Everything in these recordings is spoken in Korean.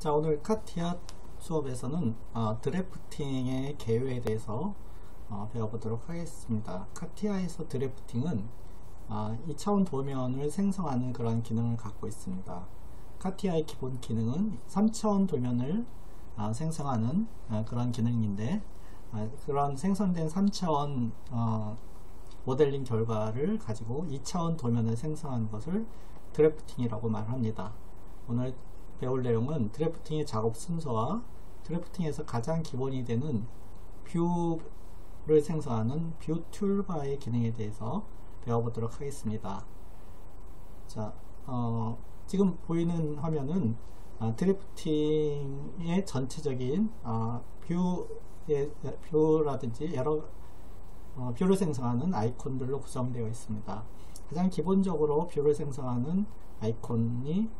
자, 오늘 카티아 수업에서는 드래프팅의 개요에 대해서 배워보도록 하겠습니다. 카티아에서 드래프팅은 2차원 도면을 생성하는 그런 기능을 갖고 있습니다. 카티아의 기본 기능은 3차원 도면을 생성하는 그런 기능인데, 그런 생성된 3차원 모델링 결과를 가지고 2차원 도면을 생성하는 것을 드래프팅이라고 말합니다. 오늘 배울 내용은 드래프팅의 작업 순서와 드래프팅에서 가장 기본이 되는 뷰를 생성하는 뷰 툴바의 기능에 대해서 배워보도록 하겠습니다. 자, 지금 보이는 화면은 드래프팅의 전체적인 뷰라든지 여러 뷰를 생성하는 아이콘들로 구성되어 있습니다. 가장 기본적으로 뷰를 생성하는 아이콘이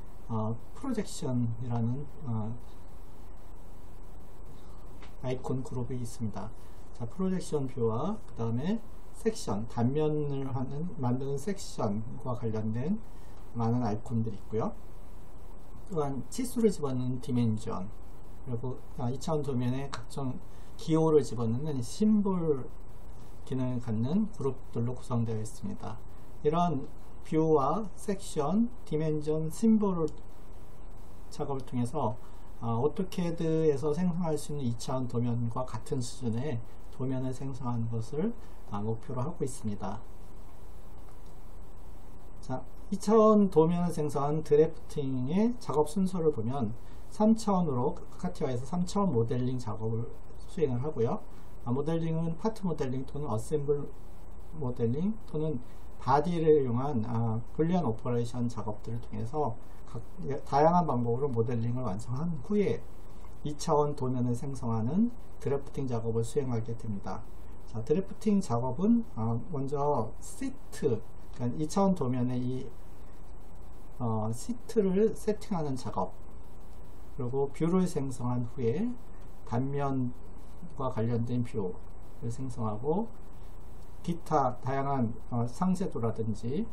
프로젝션이라는 아이콘 그룹이 있습니다. 자, 프로젝션 뷰와 그 다음에 섹션, 단면을 만드는 섹션과 관련된 많은 아이콘들이 있고요. 또한 치수를 집어넣는 디멘전, 그리고 2차원 도면에 각종 기호를 집어넣는 심볼 기능을 갖는 그룹들로 구성되어 있습니다. 이런 뷰와 섹션, 디멘전, 심볼 작업을 통해서 오토캐드에서 생성할 수 있는 2차원 도면과 같은 수준의 도면을 생성하는 것을 목표로 하고 있습니다. 자, 2차원 도면을 생성한 드래프팅의 작업 순서를 보면 3차원으로 카티아에서 3차원 모델링 작업을 수행을 하고요. 모델링은 파트 모델링 또는 어셈블 모델링 또는 바디를 이용한 불리한 오퍼레이션 작업들을 통해서 다양한 방법으로 모델링을 완성한 후에 2차원 도면을 생성하는 드래프팅 작업을 수행하게 됩니다. 자, 드래프팅 작업은 먼저 시트, 그러니까 2차원 도면의 이 시트를 세팅하는 작업, 그리고 뷰를 생성한 후에 단면과 관련된 뷰를 생성하고 기타 다양한 상세도라든지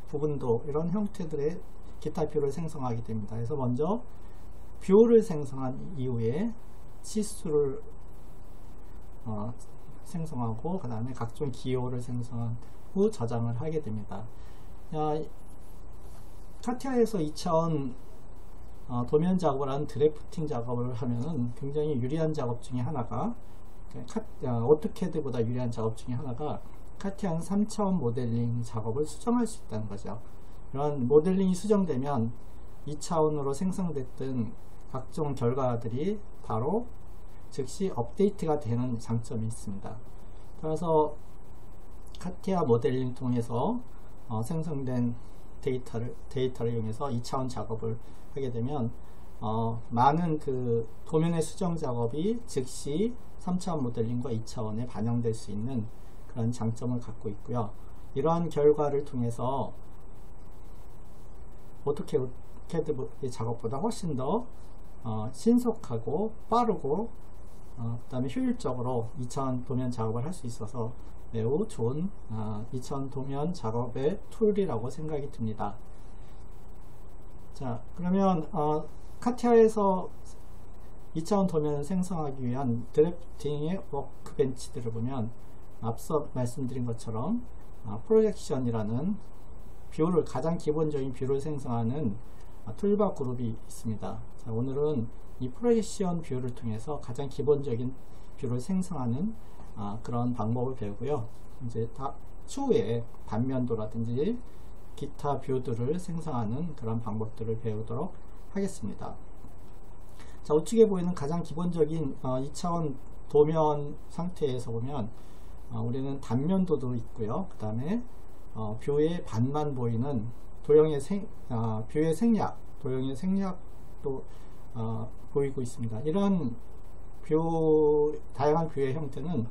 부분도 이런 형태들의 기타 뷰를 생성하게 됩니다. 그래서 먼저 뷰를 생성한 이후에 치수를 생성하고 그 다음에 각종 기호를 생성한 후 저장을 하게 됩니다. 카티아에서 2차원 도면 작업을 한 드래프팅 작업을 하면은 굉장히 유리한 작업 중에 하나가, 오토캐드보다 유리한 작업 중에 하나가 카티아는 3차원 모델링 작업을 수정할 수 있다는 거죠. 이런 모델링이 수정되면 2차원으로 생성됐던 각종 결과들이 바로 즉시 업데이트가 되는 장점이 있습니다. 따라서 카티아 모델링 통해서 생성된 데이터를 이용해서 2차원 작업을 하게 되면 많은 그 도면의 수정 작업이 즉시 3차원 모델링과 2차원에 반영될 수 있는 그런 장점을 갖고 있고요. 이러한 결과를 통해서 오토캐드 작업보다 훨씬 더 신속하고 빠르고 그 다음에 효율적으로 2차원 도면 작업을 할 수 있어서 매우 좋은 2차원 도면 작업의 툴이라고 생각이 듭니다. 자, 그러면 카티아에서 2차원 도면을 생성하기 위한 드래프팅의 워크벤치들을 보면 앞서 말씀드린 것처럼 프로젝션이라는 뷰를, 가장 기본적인 뷰를 생성하는 툴바 그룹이 있습니다. 자, 오늘은 이 프로젝션 뷰를 통해서 가장 기본적인 뷰를 생성하는 그런 방법을 배우고요. 이제 추후에 단면도라든지 기타 뷰들을 생성하는 그런 방법들을 배우도록 하겠습니다. 자, 우측에 보이는 가장 기본적인 2차원 도면 상태에서 보면 우리는 단면도도 있고요. 그 다음에 뷰의 반만 보이는 뷰의 생략도 보이고 있습니다. 이런 다양한 뷰의 형태는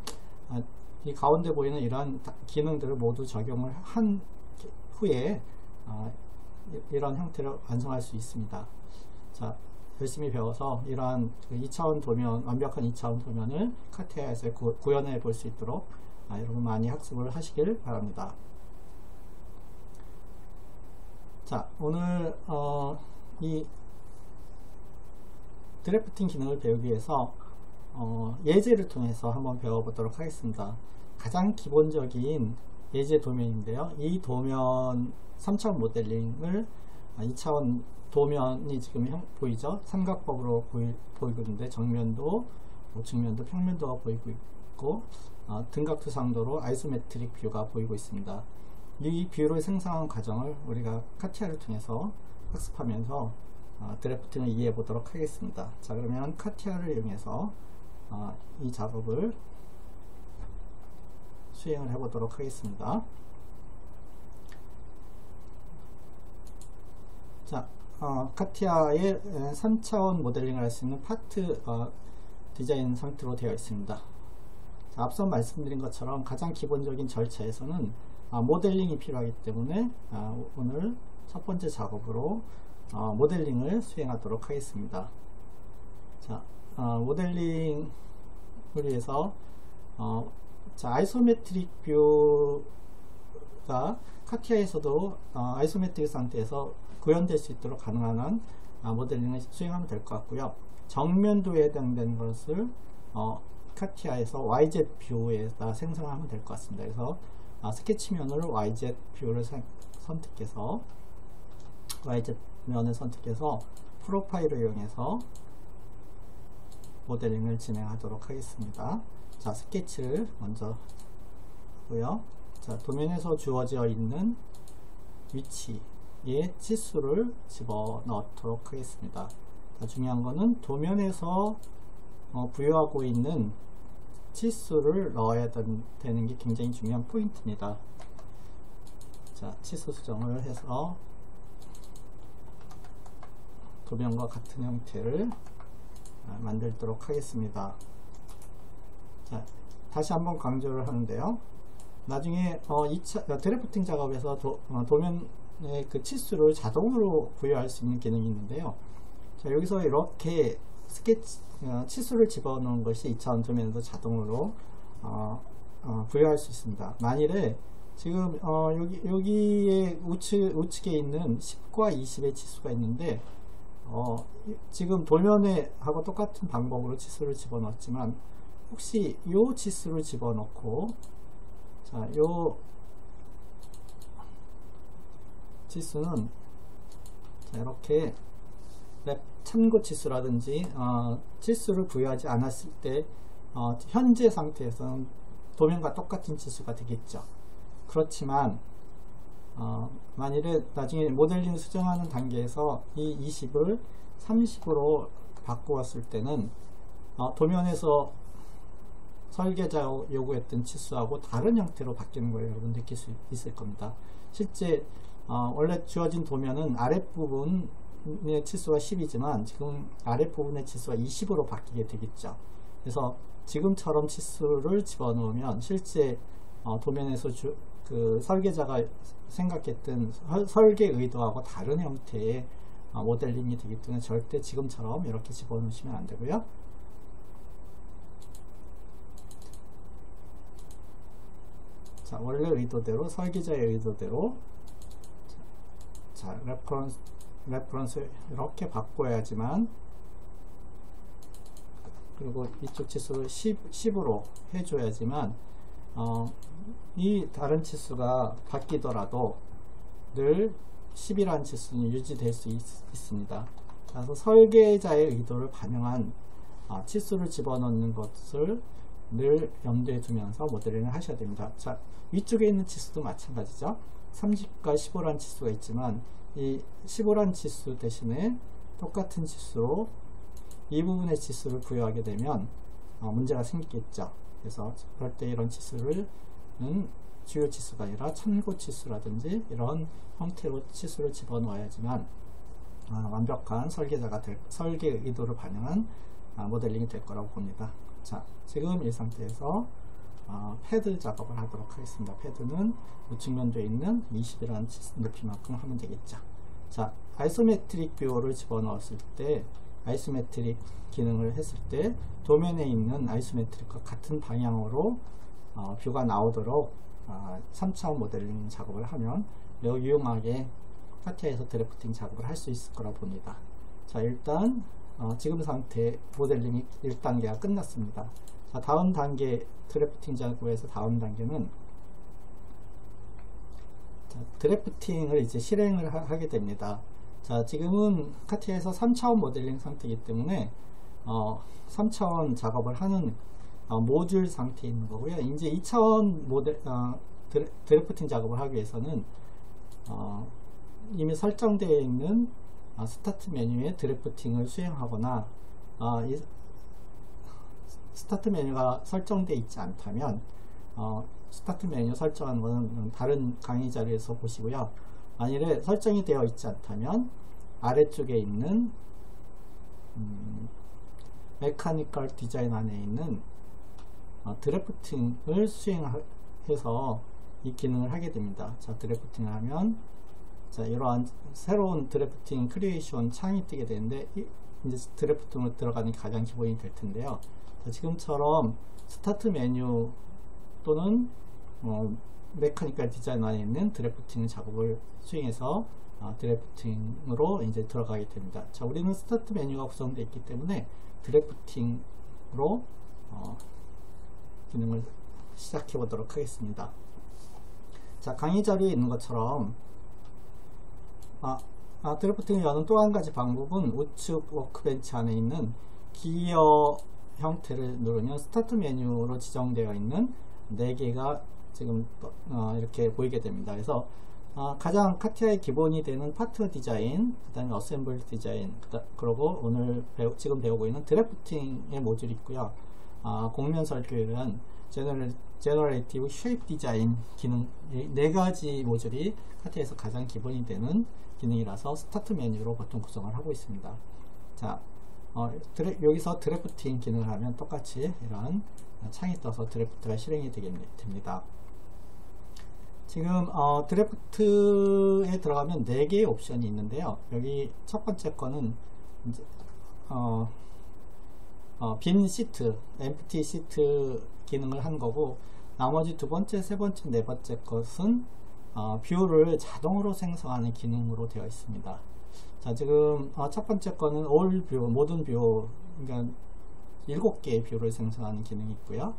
이 가운데 보이는 이러한 기능들을 모두 적용을 한 후에 이런 형태를 완성할 수 있습니다. 자, 열심히 배워서 이러한 2차원 도면, 완벽한 2차원 도면을 카티아에서 구현해 볼 수 있도록 여러분 많이 학습을 하시길 바랍니다. 자, 오늘 이 드래프팅 기능을 배우기 위해서 예제를 통해서 한번 배워보도록 하겠습니다. 가장 기본적인 예제 도면인데요. 이 도면 3차원 모델링을 2차원 도면이 지금 보이죠? 삼각법으로 보이고 있는데 정면도, 우측면도, 평면도가 보이고 있고 등각투상도로 아이소메트릭 뷰가 보이고 있습니다. 이 뷰를 생성한 과정을 우리가 카티아를 통해서 학습하면서 드래프팅을 이해해 보도록 하겠습니다. 자, 그러면 카티아를 이용해서 이 작업을 수행을 해 보도록 하겠습니다. 자, 카티아의 3차원 모델링을 할 수 있는 파트 디자인 상태로 되어 있습니다. 자, 앞서 말씀드린 것처럼 가장 기본적인 절차에서는 모델링이 필요하기 때문에 오늘 첫 번째 작업으로 모델링을 수행하도록 하겠습니다. 자, 모델링을 위해서 자, 아이소메트릭 뷰가 카티아에서도 아이소메트릭 상태에서 구현될 수 있도록 가능한 한 모델링을 수행하면 될 것 같고요. 정면도에 해당되는 것을 카티아에서 YZ 뷰에다 생성하면 될 것 같습니다. 그래서 스케치면을 YZ 뷰를 선택해서 YZ 면을 선택해서 프로파일을 이용해서 모델링을 진행하도록 하겠습니다. 자, 스케치를 먼저 하고요. 자, 도면에서 주어져 있는 위치에 치수를 집어 넣도록 하겠습니다. 자, 중요한 거는 도면에서 부여하고 있는 치수를 넣어야 되는 게 굉장히 중요한 포인트입니다. 자, 치수 수정을 해서 도면과 같은 형태를 만들도록 하겠습니다. 자, 다시 한번 강조를 하는데요. 나중에 2차 드래프팅 작업에서 도면의 그 치수를 자동으로 부여할 수 있는 기능이 있는데요. 자, 여기서 이렇게 치수를 집어넣는 것이 2차원 도면에도 자동으로 부여할 수 있습니다. 만일에 지금 여기에 우측에 있는 10과 20의 치수가 있는데 지금 도면에 하고 똑같은 방법으로 치수를 집어넣었지만 혹시 이 치수를 집어넣고 자, 요 치수는 자, 이렇게 참고 치수라든지 치수를 부여하지 않았을 때 현재 상태에서는 도면과 똑같은 치수가 되겠죠. 그렇지만 만일에 나중에 모델링 수정하는 단계에서 이 20을 30으로 바꾸었을 때는 도면에서 설계자가 요구했던 치수하고 다른 형태로 바뀌는 걸 여러분 느낄 수 있을 겁니다. 실제 원래 주어진 도면은 아랫부분의 치수가 10이지만 지금 아랫부분의 치수가 20으로 바뀌게 되겠죠. 그래서 지금처럼 치수를 집어넣으면 실제 도면에서 그 설계자가 생각했던 설계 의도하고 다른 형태의 모델링이 되기 때문에 절대 지금처럼 이렇게 집어넣으시면 안 되고요. 자, 원래 의도대로 설계자의 의도대로 자, 레퍼런스 이렇게 바꿔야지만 그리고 이쪽 치수를 10으로 해줘야지만 이 다른 치수가 바뀌더라도 늘 10이라는 치수는 유지될 수 있습니다. 그래서 설계자의 의도를 반영한 치수를 집어넣는 것을 늘 염두에 두면서 모델링을 하셔야 됩니다. 자, 위쪽에 있는 치수도 마찬가지죠. 30과 15란 치수가 있지만 이 15란 치수 대신에 똑같은 치수로 이 부분의 치수를 부여하게 되면 문제가 생기겠죠. 그래서 그럴 때 이런 치수를 주요 치수가 아니라 참고 치수라든지 이런 형태로 치수를 집어넣어야지만 완벽한 설계 의도를 반영한 모델링이 될 거라고 봅니다. 자, 지금 이 상태에서 패드 작업을 하도록 하겠습니다. 패드는 우측면도에 있는 20이라는 높이만큼 하면 되겠죠. 자, 아이소메트릭 뷰를 집어넣었을 때 아이소메트릭 기능을 했을 때 도면에 있는 아이소메트릭과 같은 방향으로 뷰가 나오도록 3차원 모델링 작업을 하면 매우 유용하게 카티아에서 드래프팅 작업을 할 수 있을 거라 봅니다. 자, 일단 지금 상태 모델링이 1단계가 끝났습니다. 자, 다음 단계 드래프팅 작업에서 다음 단계는 드래프팅을 이제 실행을 하게 됩니다. 자, 지금은 카티아에서 3차원 모델링 상태이기 때문에 3차원 작업을 하는 모듈 상태에 있는 거고요. 이제 2차원 드래프팅 작업을 하기 위해서는 이미 설정되어 있는 스타트 메뉴에 드래프팅을 수행하거나 이 스타트 메뉴가 설정되어 있지 않다면 스타트 메뉴 설정하는 것은 다른 강의 자료에서 보시고요. 만일에 설정이 되어 있지 않다면 아래쪽에 있는 메카니컬 디자인 안에 있는 드래프팅을 수행해서 이 기능을 하게 됩니다. 자, 드래프팅을 하면 자, 이러한 새로운 드래프팅 크리에이션 창이 뜨게 되는데 이제 드래프팅으로 들어가는 게 가장 기본이 될 텐데요. 자, 지금처럼 스타트 메뉴 또는 메카니컬 디자인 안에 있는 드래프팅 작업을 수행해서 드래프팅으로 이제 들어가게 됩니다. 자, 우리는 스타트 메뉴가 구성되어 있기 때문에 드래프팅으로 기능을 시작해 보도록 하겠습니다. 자, 강의 자료에 있는 것처럼 드래프팅을 여는 또 한 가지 방법은 우측 워크벤치 안에 있는 기어 형태를 누르면 스타트 메뉴로 지정되어 있는 4개가 지금 이렇게 보이게 됩니다. 그래서 가장 카티아의 기본이 되는 파트 디자인, 그 다음에 어셈블 디자인, 그리고 오늘 지금 배우고 있는 드래프팅의 모듈이 있고요. 공면 설계는 제너레이티브 쉐입 디자인 기능, 4가지 모듈이 카티아에서 가장 기본이 되는 기능이라서 스타트 메뉴로 보통 구성을 하고 있습니다. 자, 여기서 드래프팅 기능을 하면 똑같이 이런 창이 떠서 드래프트가 실행이 됩니다. 지금 드래프트에 들어가면 4개의 옵션이 있는데요. 여기 첫 번째 거는 이제 빈 시트, empty 시트 기능을 한 거고, 나머지 두 번째, 세 번째, 네 번째 것은 뷰를 자동으로 생성하는 기능으로 되어 있습니다. 자, 지금 첫 번째 거는 all 뷰, 모든 뷰, 그러니까 7개의 뷰를 생성하는 기능이 있고요.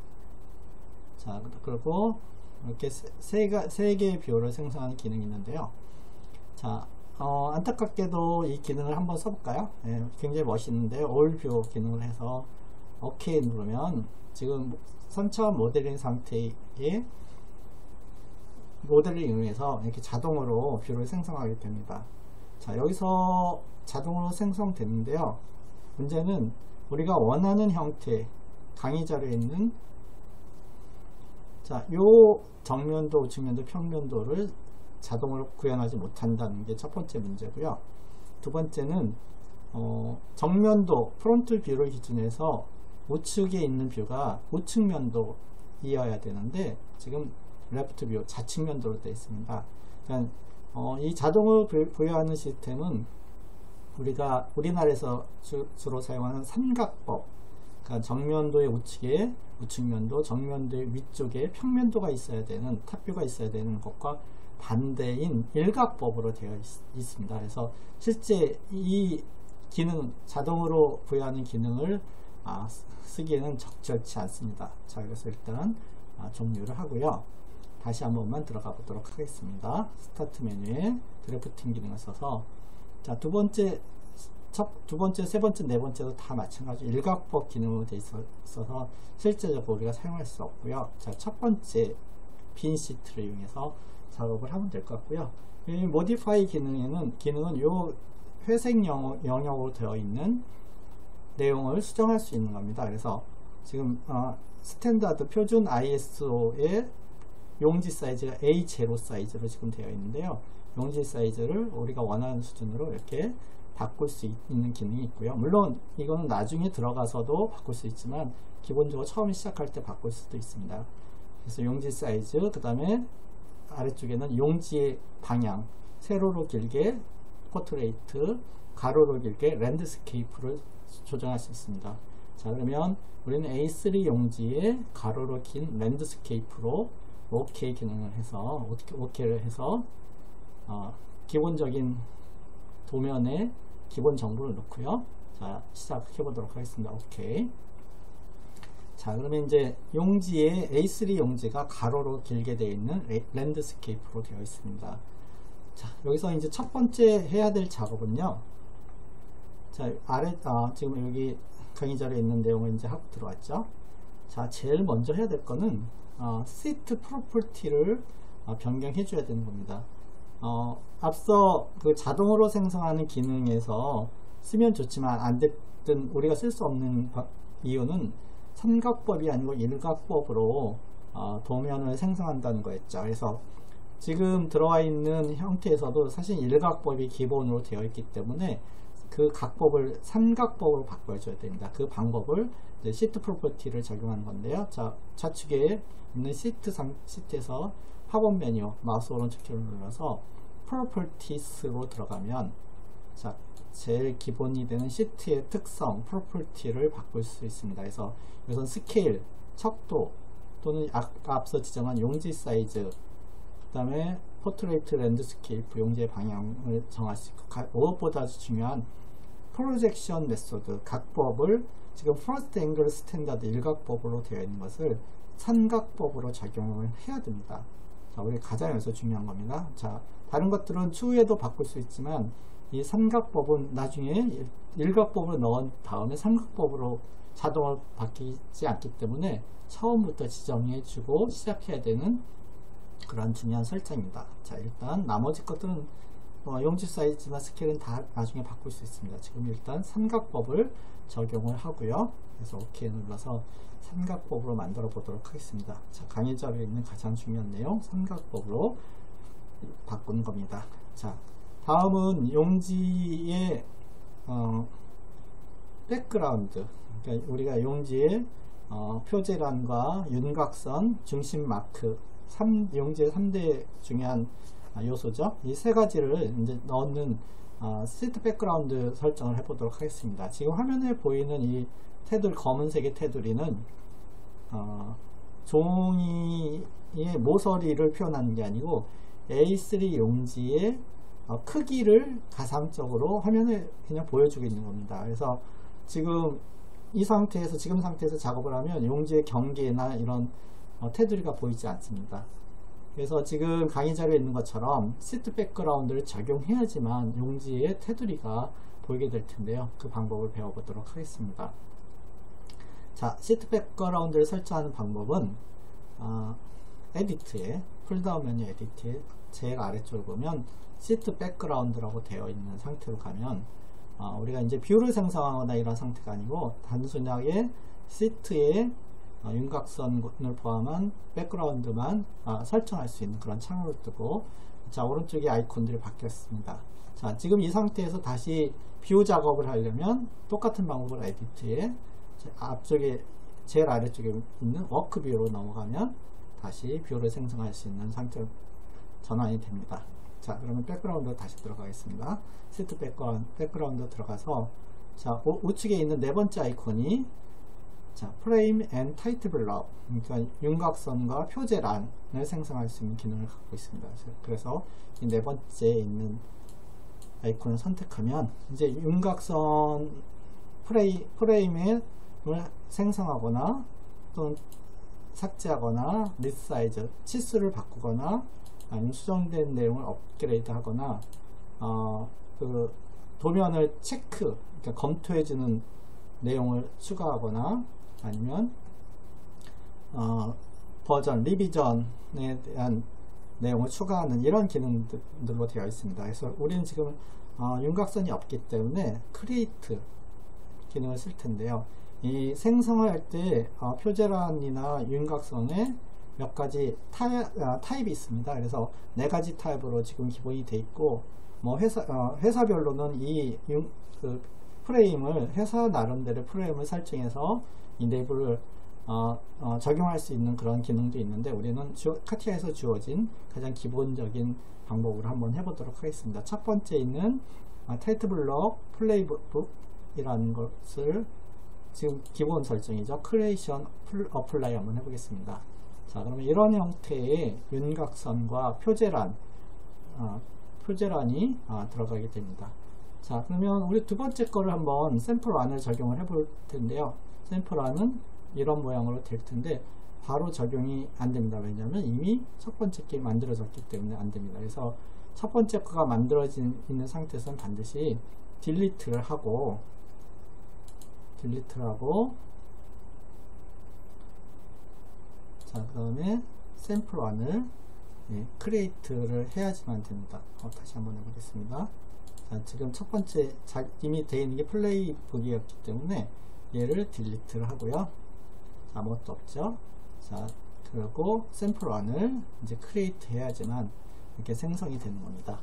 자, 그리고 이렇게 3개의 뷰를 생성하는 기능이 있는데요. 자, 안타깝게도 이 기능을 한번 써볼까요? 네, 굉장히 멋있는데 all 뷰 기능을 해서 OK 누르면 지금 3차원 모델링 상태의 모델링 이용해서 이렇게 자동으로 뷰를 생성하게 됩니다. 자, 여기서 자동으로 생성됐는데요. 문제는 우리가 원하는 형태, 강의 자료에 있는 자, 요 정면도, 우측면도, 평면도를 자동으로 구현하지 못한다는 게 첫 번째 문제고요. 두 번째는 정면도, 프론트 뷰를 기준해서 우측에 있는 뷰가 우측면도이어야 되는데 지금 레프트 뷰, 좌측면도로 되어 있습니다. 그러니까 이 자동을 부여하는 시스템은 우리나라에서 주로 사용하는 삼각법, 그러니까 정면도의 우측에 우측면도, 정면도의 위쪽에 평면도가 있어야 되는, 탑뷰가 있어야 되는 것과 반대인 일각법으로 되어 있습니다. 그래서 실제 이 기능, 자동으로 부여하는 기능을 쓰기에는 적절치 않습니다. 자, 그래서 일단 종료를 하고요. 다시 한 번만 들어가 보도록 하겠습니다. 스타트 메뉴에 드래프팅 기능을 써서, 자, 두 번째, 세 번째, 네 번째도 다 마찬가지로 일각법 기능으로 되어 있어서 실제적으로 우리가 사용할 수 없고요. 자, 첫 번째 빈 시트를 이용해서 작업을 하면 될 것 같고요. 이 모디파이 기능은 요 회색 영역으로 되어 있는 내용을 수정할 수 있는 겁니다. 그래서 지금 스탠다드 표준 ISO의 용지 사이즈가 A0 사이즈로 지금 되어 있는데요. 용지 사이즈를 우리가 원하는 수준으로 이렇게 바꿀 수 있는 기능이 있고요. 물론 이거는 나중에 들어가서도 바꿀 수 있지만 기본적으로 처음 시작할 때 바꿀 수도 있습니다. 그래서 용지 사이즈, 그 다음에 아래쪽에는 용지의 방향, 세로로 길게 포트레이트, 가로로 길게 랜드스케이프를 조정할 수 있습니다. 자, 그러면 우리는 A3 용지에 가로로 긴 랜드스케이프로 OK 기능을 해서 OK를 해서 기본적인 도면에 기본 정보를 넣고요. 자, 시작해 보도록 하겠습니다. 오케이. 자, 그러면 이제 용지에 A3 용지가 가로로 길게 되어 있는 랜드스케이프로 되어 있습니다. 자, 여기서 이제 첫 번째 해야 될 작업은요. 자, 지금 여기 강의 자료에 있는 내용을 이제 하고 들어왔죠. 자, 제일 먼저 해야 될 거는 시트 프로퍼티를 변경해 줘야 되는 겁니다. 앞서 그 자동으로 생성하는 기능에서 쓰면 좋지만 안 됐든 우리가 쓸 수 없는 이유는 삼각법이 아니고 일각법으로 도면을 생성한다는 거였죠. 그래서 지금 들어와 있는 형태에서도 사실 일각법이 기본으로 되어 있기 때문에 그 각법을 삼각법으로 바꿔줘야 됩니다. 그 방법을 이제 시트 프로퍼티를 적용하는 건데요. 자, 좌측에 있는 시트에서 팝업 메뉴 마우스 오른쪽 키를 눌러서 프로퍼티스로 들어가면 자, 제일 기본이 되는 시트의 특성 프로퍼티를 바꿀 수 있습니다. 그래서 여기서 스케일, 척도 또는 아까 앞서 지정한 용지 사이즈, 그 다음에 포트레이트 랜드스케이프 용지의 방향을 정할 수 있고, 무엇보다 중요한 프로젝션 메소드 각법을 지금 퍼스트 앵글 스탠다드 일각법으로 되어 있는 것을 삼각법으로 적용을 해야 됩니다. 자, 우리 가장 여기서 중요한 겁니다. 자, 다른 것들은 추후에도 바꿀 수 있지만 이 삼각법은 나중에 일각법으로 넣은 다음에 삼각법으로 자동으로 바뀌지 않기 때문에 처음부터 지정해 주고 시작해야 되는 그런 중요한 설정입니다. 자, 일단 나머지 것들은 용지 사이즈나 스케일은 다 나중에 바꿀 수 있습니다. 지금 일단 삼각법을 적용을 하고요. 그래서 OK 눌러서 삼각법으로 만들어 보도록 하겠습니다. 자, 강의 자료에 있는 가장 중요한 내용 삼각법으로 바꾼 겁니다. 자, 다음은 용지의 백그라운드, 그러니까 우리가 용지의 표제란과 윤곽선, 중심 마크, 용지의 3대 중요한 요소죠. 이 세 가지를 이제 넣는 시트 백그라운드 설정을 해보도록 하겠습니다. 지금 화면에 보이는 이 테두리, 검은색의 테두리는 종이의 모서리를 표현하는 게 아니고 A3 용지의 크기를 가상적으로 화면에 그냥 보여주고 있는 겁니다. 그래서 지금 지금 상태에서 작업을 하면 용지의 경계나 이런 테두리가 보이지 않습니다. 그래서 지금 강의 자료에 있는 것처럼 시트 백그라운드를 적용해야지만 용지의 테두리가 보이게 될 텐데요. 그 방법을 배워보도록 하겠습니다. 자, 시트 백그라운드를 설정하는 방법은 에디트에 폴다운 메뉴 에디트에 제일 아래쪽을 보면 시트 백그라운드라고 되어 있는 상태로 가면 우리가 이제 뷰를 생성하거나 이런 상태가 아니고 단순하게 시트에 윤곽선을 포함한 백그라운드만 설정할 수 있는 그런 창으로 뜨고, 자, 오른쪽에 아이콘들이 바뀌었습니다. 자, 지금 이 상태에서 다시 뷰 작업을 하려면 똑같은 방법을 에디트에 앞쪽에 제일 아래쪽에 있는 워크 뷰로 넘어가면 다시 뷰를 생성할 수 있는 상태로 전환이 됩니다. 자, 그러면 백그라운드 다시 들어가겠습니다. 시트 백그라운드 들어가서 자, 우측에 있는 네 번째 아이콘이 자, 프레임 앤 타이틀 블럭, 그러니까 윤곽선과 표제란을 생성할 수 있는 기능을 갖고 있습니다. 그래서 이 네 번째에 있는 아이콘을 선택하면 이제 윤곽선 프레임을 생성하거나 또는 삭제하거나 리스 사이즈, 치수를 바꾸거나 아니면 수정된 내용을 업그레이드 하거나 그 도면을 그러니까 검토해주는 내용을 추가하거나 아니면 버전, 리비전에 대한 내용을 추가하는 이런 기능들로 되어 있습니다. 그래서 우리는 지금 윤곽선이 없기 때문에 크리에이트 기능을 쓸 텐데요. 이 생성할 때 표제란이나 윤곽선에 몇 가지 타입이 있습니다. 그래서 네 가지 타입으로 지금 기본이 되어 있고, 뭐 회사별로는 그 프레임을 회사 나름대로 프레임을 설정해서 이 내부를 적용할 수 있는 그런 기능도 있는데, 우리는 카티아에서 주어진 가장 기본적인 방법으로 한번 해보도록 하겠습니다. 첫 번째 있는 타이틀 블럭 플레이북이라는 것을 지금 기본 설정이죠. 크리에이션 어플라이 한번 해보겠습니다. 자, 그러면 이런 형태의 윤곽선과 표제란이 들어가게 됩니다. 자, 그러면 우리 두 번째 거를 한번 샘플 1을 적용을 해 볼 텐데요. 샘플 1은 이런 모양으로 될 텐데 바로 적용이 안 됩니다. 왜냐하면 이미 첫 번째 게 만들어졌기 때문에 안 됩니다. 그래서 첫 번째 거가 만들어진 있는 상태에서는 반드시 딜리트를 하고 자, 그 다음에 샘플 1을 크리에이트를 해야지만 됩니다. 다시 한번 해보겠습니다. 자, 지금 첫 번째 이미 되어 있는 게 플레이북이었기 때문에 얘를 딜리트를 하고요. 자, 아무것도 없죠. 자, 그리고 샘플 1을 이제 크리에이트 해야지만 이렇게 생성이 되는 겁니다.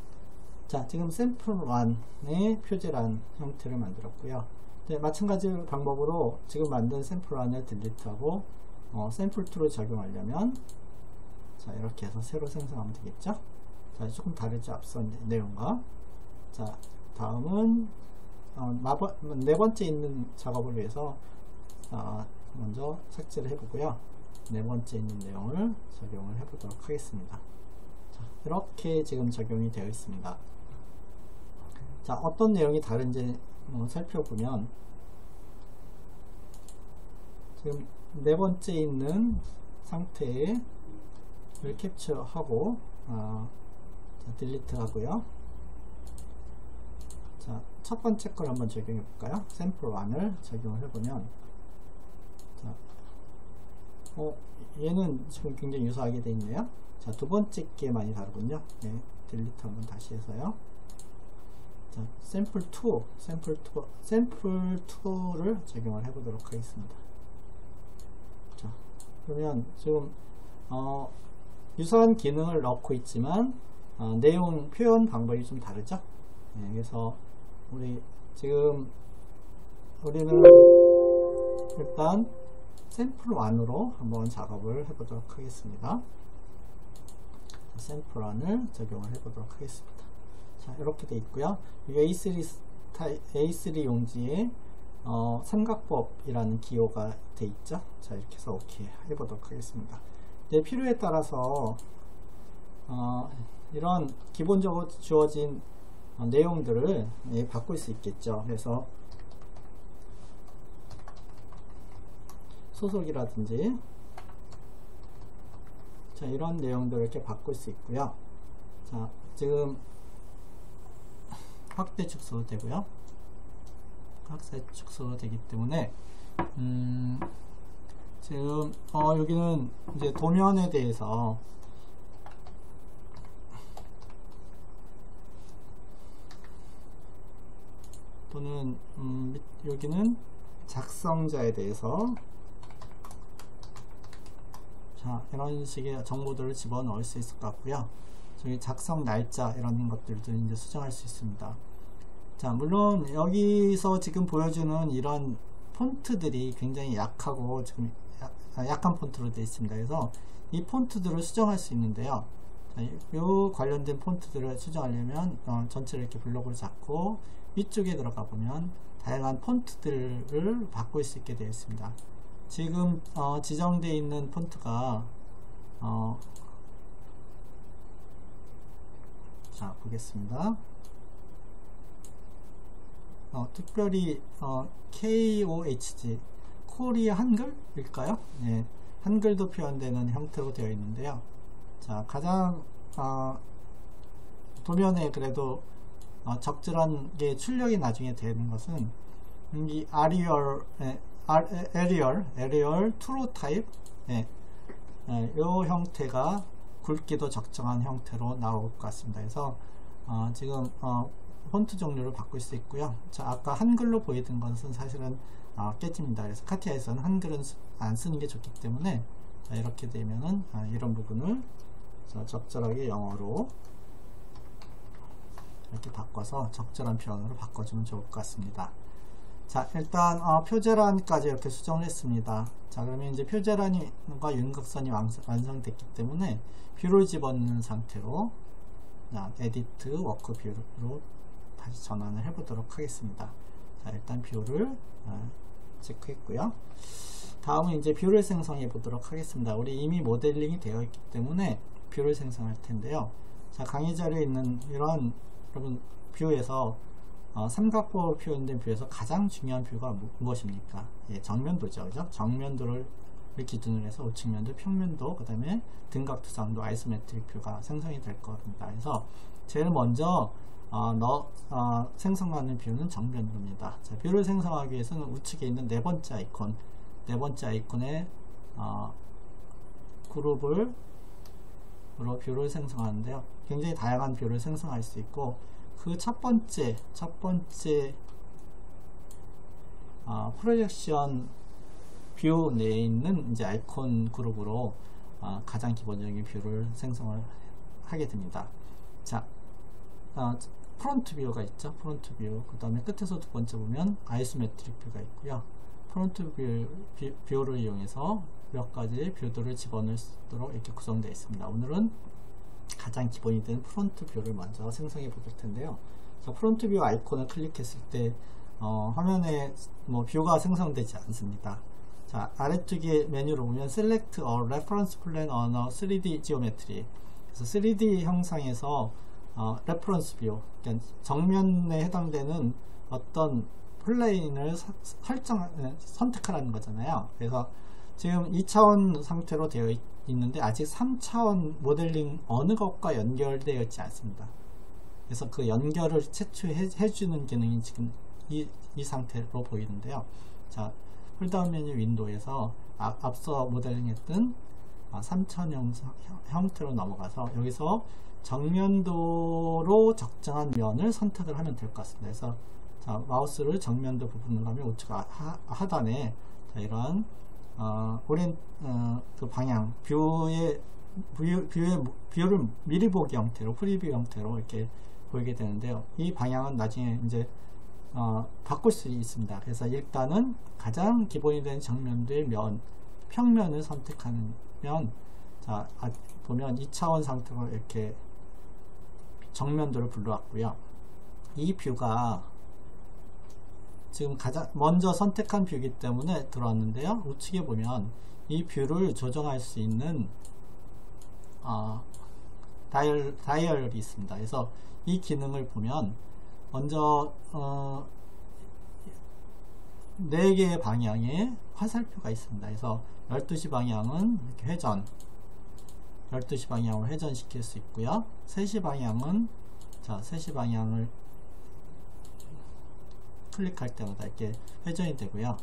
자, 지금 샘플 1의 표제란 형태를 만들었고요. 네, 마찬가지 방법으로 지금 만든 샘플 1을 딜리트하고 샘플 2로 적용하려면 자, 이렇게 해서 새로 생성하면 되겠죠. 자, 조금 다르죠, 앞서 내용과. 자, 다음은 네 번째 있는 작업을 위해서 먼저 삭제를 해보고요. 네 번째 있는 내용을 적용을 해보도록 하겠습니다. 자, 이렇게 지금 적용이 되어 있습니다. 자, 어떤 내용이 다른지 살펴보면 지금 네 번째 있는 상태를 캡처하고 딜리트 하고요. 자, 첫 번째 걸 한번 적용해 볼까요? 샘플 1을 적용을 해보면 자, 얘는 지금 굉장히 유사하게 되어 있네요. 자, 두 번째 게 많이 다르군요. 네, 딜리트 한번 다시 해서요. 자, 샘플 2를 적용을 해보도록 하겠습니다. 자, 그러면 지금 유사한 기능을 넣고 있지만 내용 표현 방법이 좀 다르죠. 네, 그래서 우리는 일단 샘플 1으로 한번 작업을 해보도록 하겠습니다. 샘플 1을 적용을 해보도록 하겠습니다. 자, 이렇게 되어 있고요. A3 용지에 삼각법이라는 기호가 되어 있죠. 자, 이렇게 해서 OK 해보도록 하겠습니다. 이제 필요에 따라서 이런 기본적으로 주어진 내용들을 바꿀 수 있겠죠. 그래서 소속이라든지 자, 이런 내용들을 이렇게 바꿀 수 있고요. 자, 지금 확대 축소도 되고요. 확대 축소도 되기 때문에 지금 여기는 이제 도면에 대해서 또는 여기는 작성자에 대해서 자, 이런 식의 정보들을 집어넣을 수 있을 것 같고요. 저기 작성 날짜 이런 것들도 이제 수정할 수 있습니다. 자, 물론 여기서 지금 보여주는 이런 폰트들이 굉장히 약하고 지금 약한 폰트로 되어 있습니다. 그래서 이 폰트들을 수정할 수 있는데요. 자, 이 관련된 폰트들을 수정하려면 전체를 이렇게 블록으로 잡고 위쪽에 들어가 보면 다양한 폰트들을 바꿀 수 있게 되어 있습니다. 지금 지정되어 있는 폰트가 자, 보겠습니다. 특별히 KOHG 코리아 한글일까요? 네, 한글도 표현되는 형태로 되어 있는데요. 자, 가장 도면에 그래도 적절한 게 출력이 나중에 되는 것은 이 에리얼 투로 타입 이 형태가 굵기도 적정한 형태로 나올 것 같습니다. 그래서 지금 폰트 종류를 바꿀 수 있고요. 자, 아까 한글로 보이던 것은 사실은 깨집니다. 그래서 카티아에서는 한글은 안 쓰는 게 좋기 때문에 자, 이렇게 되면은 이런 부분을 적절하게 영어로 이렇게 바꿔서 적절한 표현으로 바꿔주면 좋을 것 같습니다. 자, 일단 표제란까지 이렇게 수정을 했습니다. 자, 그러면 이제 표제란과 윤곽선이 완성됐기 때문에 뷰를 집어넣는 상태로 에디트 워크 뷰로 다시 전환을 해보도록 하겠습니다. 자, 일단 뷰를 체크했고요. 다음은 이제 뷰를 생성해 보도록 하겠습니다. 우리 이미 모델링이 되어 있기 때문에 뷰를 생성할 텐데요. 자, 강의 자료에 있는 이런 여러분 뷰에서 삼각형으로 표현된 뷰에서 가장 중요한 뷰가 무엇입니까? 예, 정면도죠. 그죠? 정면도를 기준으로 해서 우측면도, 평면도, 그 다음에 등각투상도, 아이소메트릭 뷰가 생성이 될 겁니다. 그래서 제일 먼저 생성하는 뷰는 정면도입니다. 자, 뷰를 생성하기 위해서는 우측에 있는 네 번째 아이콘에 그룹으로 뷰를 생성하는데요. 굉장히 다양한 뷰를 생성할 수 있고, 그 첫 번째 프로젝션 뷰 내에 있는 이제 아이콘 그룹으로 가장 기본적인 뷰를 생성을 하게 됩니다. 자, 프론트 뷰가 있죠. 프론트 뷰. 그 다음에 끝에서 두 번째 보면 아이소메트릭 뷰가 있고요. 프론트 뷰를 이용해서 몇 가지 뷰들을 집어넣을 수 있도록 이렇게 구성되어 있습니다. 오늘은 가장 기본이 된 프론트 뷰를 먼저 생성해 볼 텐데요. 자, 프론트 뷰 아이콘을 클릭했을 때 화면에 뷰가 생성되지 않습니다. 자, 아래쪽에 메뉴로 보면 Select a Reference Plane on a 3D Geometry. 그래서 3D 형상에서 레퍼런스 뷰, 그러니까 정면에 해당되는 어떤 플레인을 선택하라는 거잖아요. 그래서 지금 2차원 상태로 되어 있는데 아직 3차원 모델링 어느 것과 연결되어 있지 않습니다. 그래서 그 연결을 채취해 주는 기능이 지금 이 상태로 보이는데요. 자, 폴다운 메뉴 윈도우에서 앞서 모델링했던 3차원 형태로 넘어가서 여기서 정면도로 적정한 면을 선택을 하면 될 것 같습니다. 그래서 자, 마우스를 정면도 부분을 가면 우측 하단에 자, 이런 그 방향 뷰를 미리 보기 형태로 프리뷰 형태로 이렇게 보이게 되는데요. 이 방향은 나중에 이제 바꿀 수 있습니다. 그래서 일단은 가장 기본이 된 정면도의 평면을 선택하면 자, 보면 2차원 상태로 이렇게 정면도를 불러왔고요. 이 뷰가 지금 가장 먼저 선택한 뷰이기 때문에 들어왔는데요. 우측에 보면 이 뷰를 조정할 수 있는 다이얼이 있습니다. 그래서 이 기능을 보면 먼저 4개의 방향에 화살표가 있습니다. 그래서 12시 방향은 이렇게 회전, 12시 방향으로 회전시킬 수 있고요. 3시 방향은 자, 3시 방향을 클릭할 때마다 이렇게 회전이 되고요.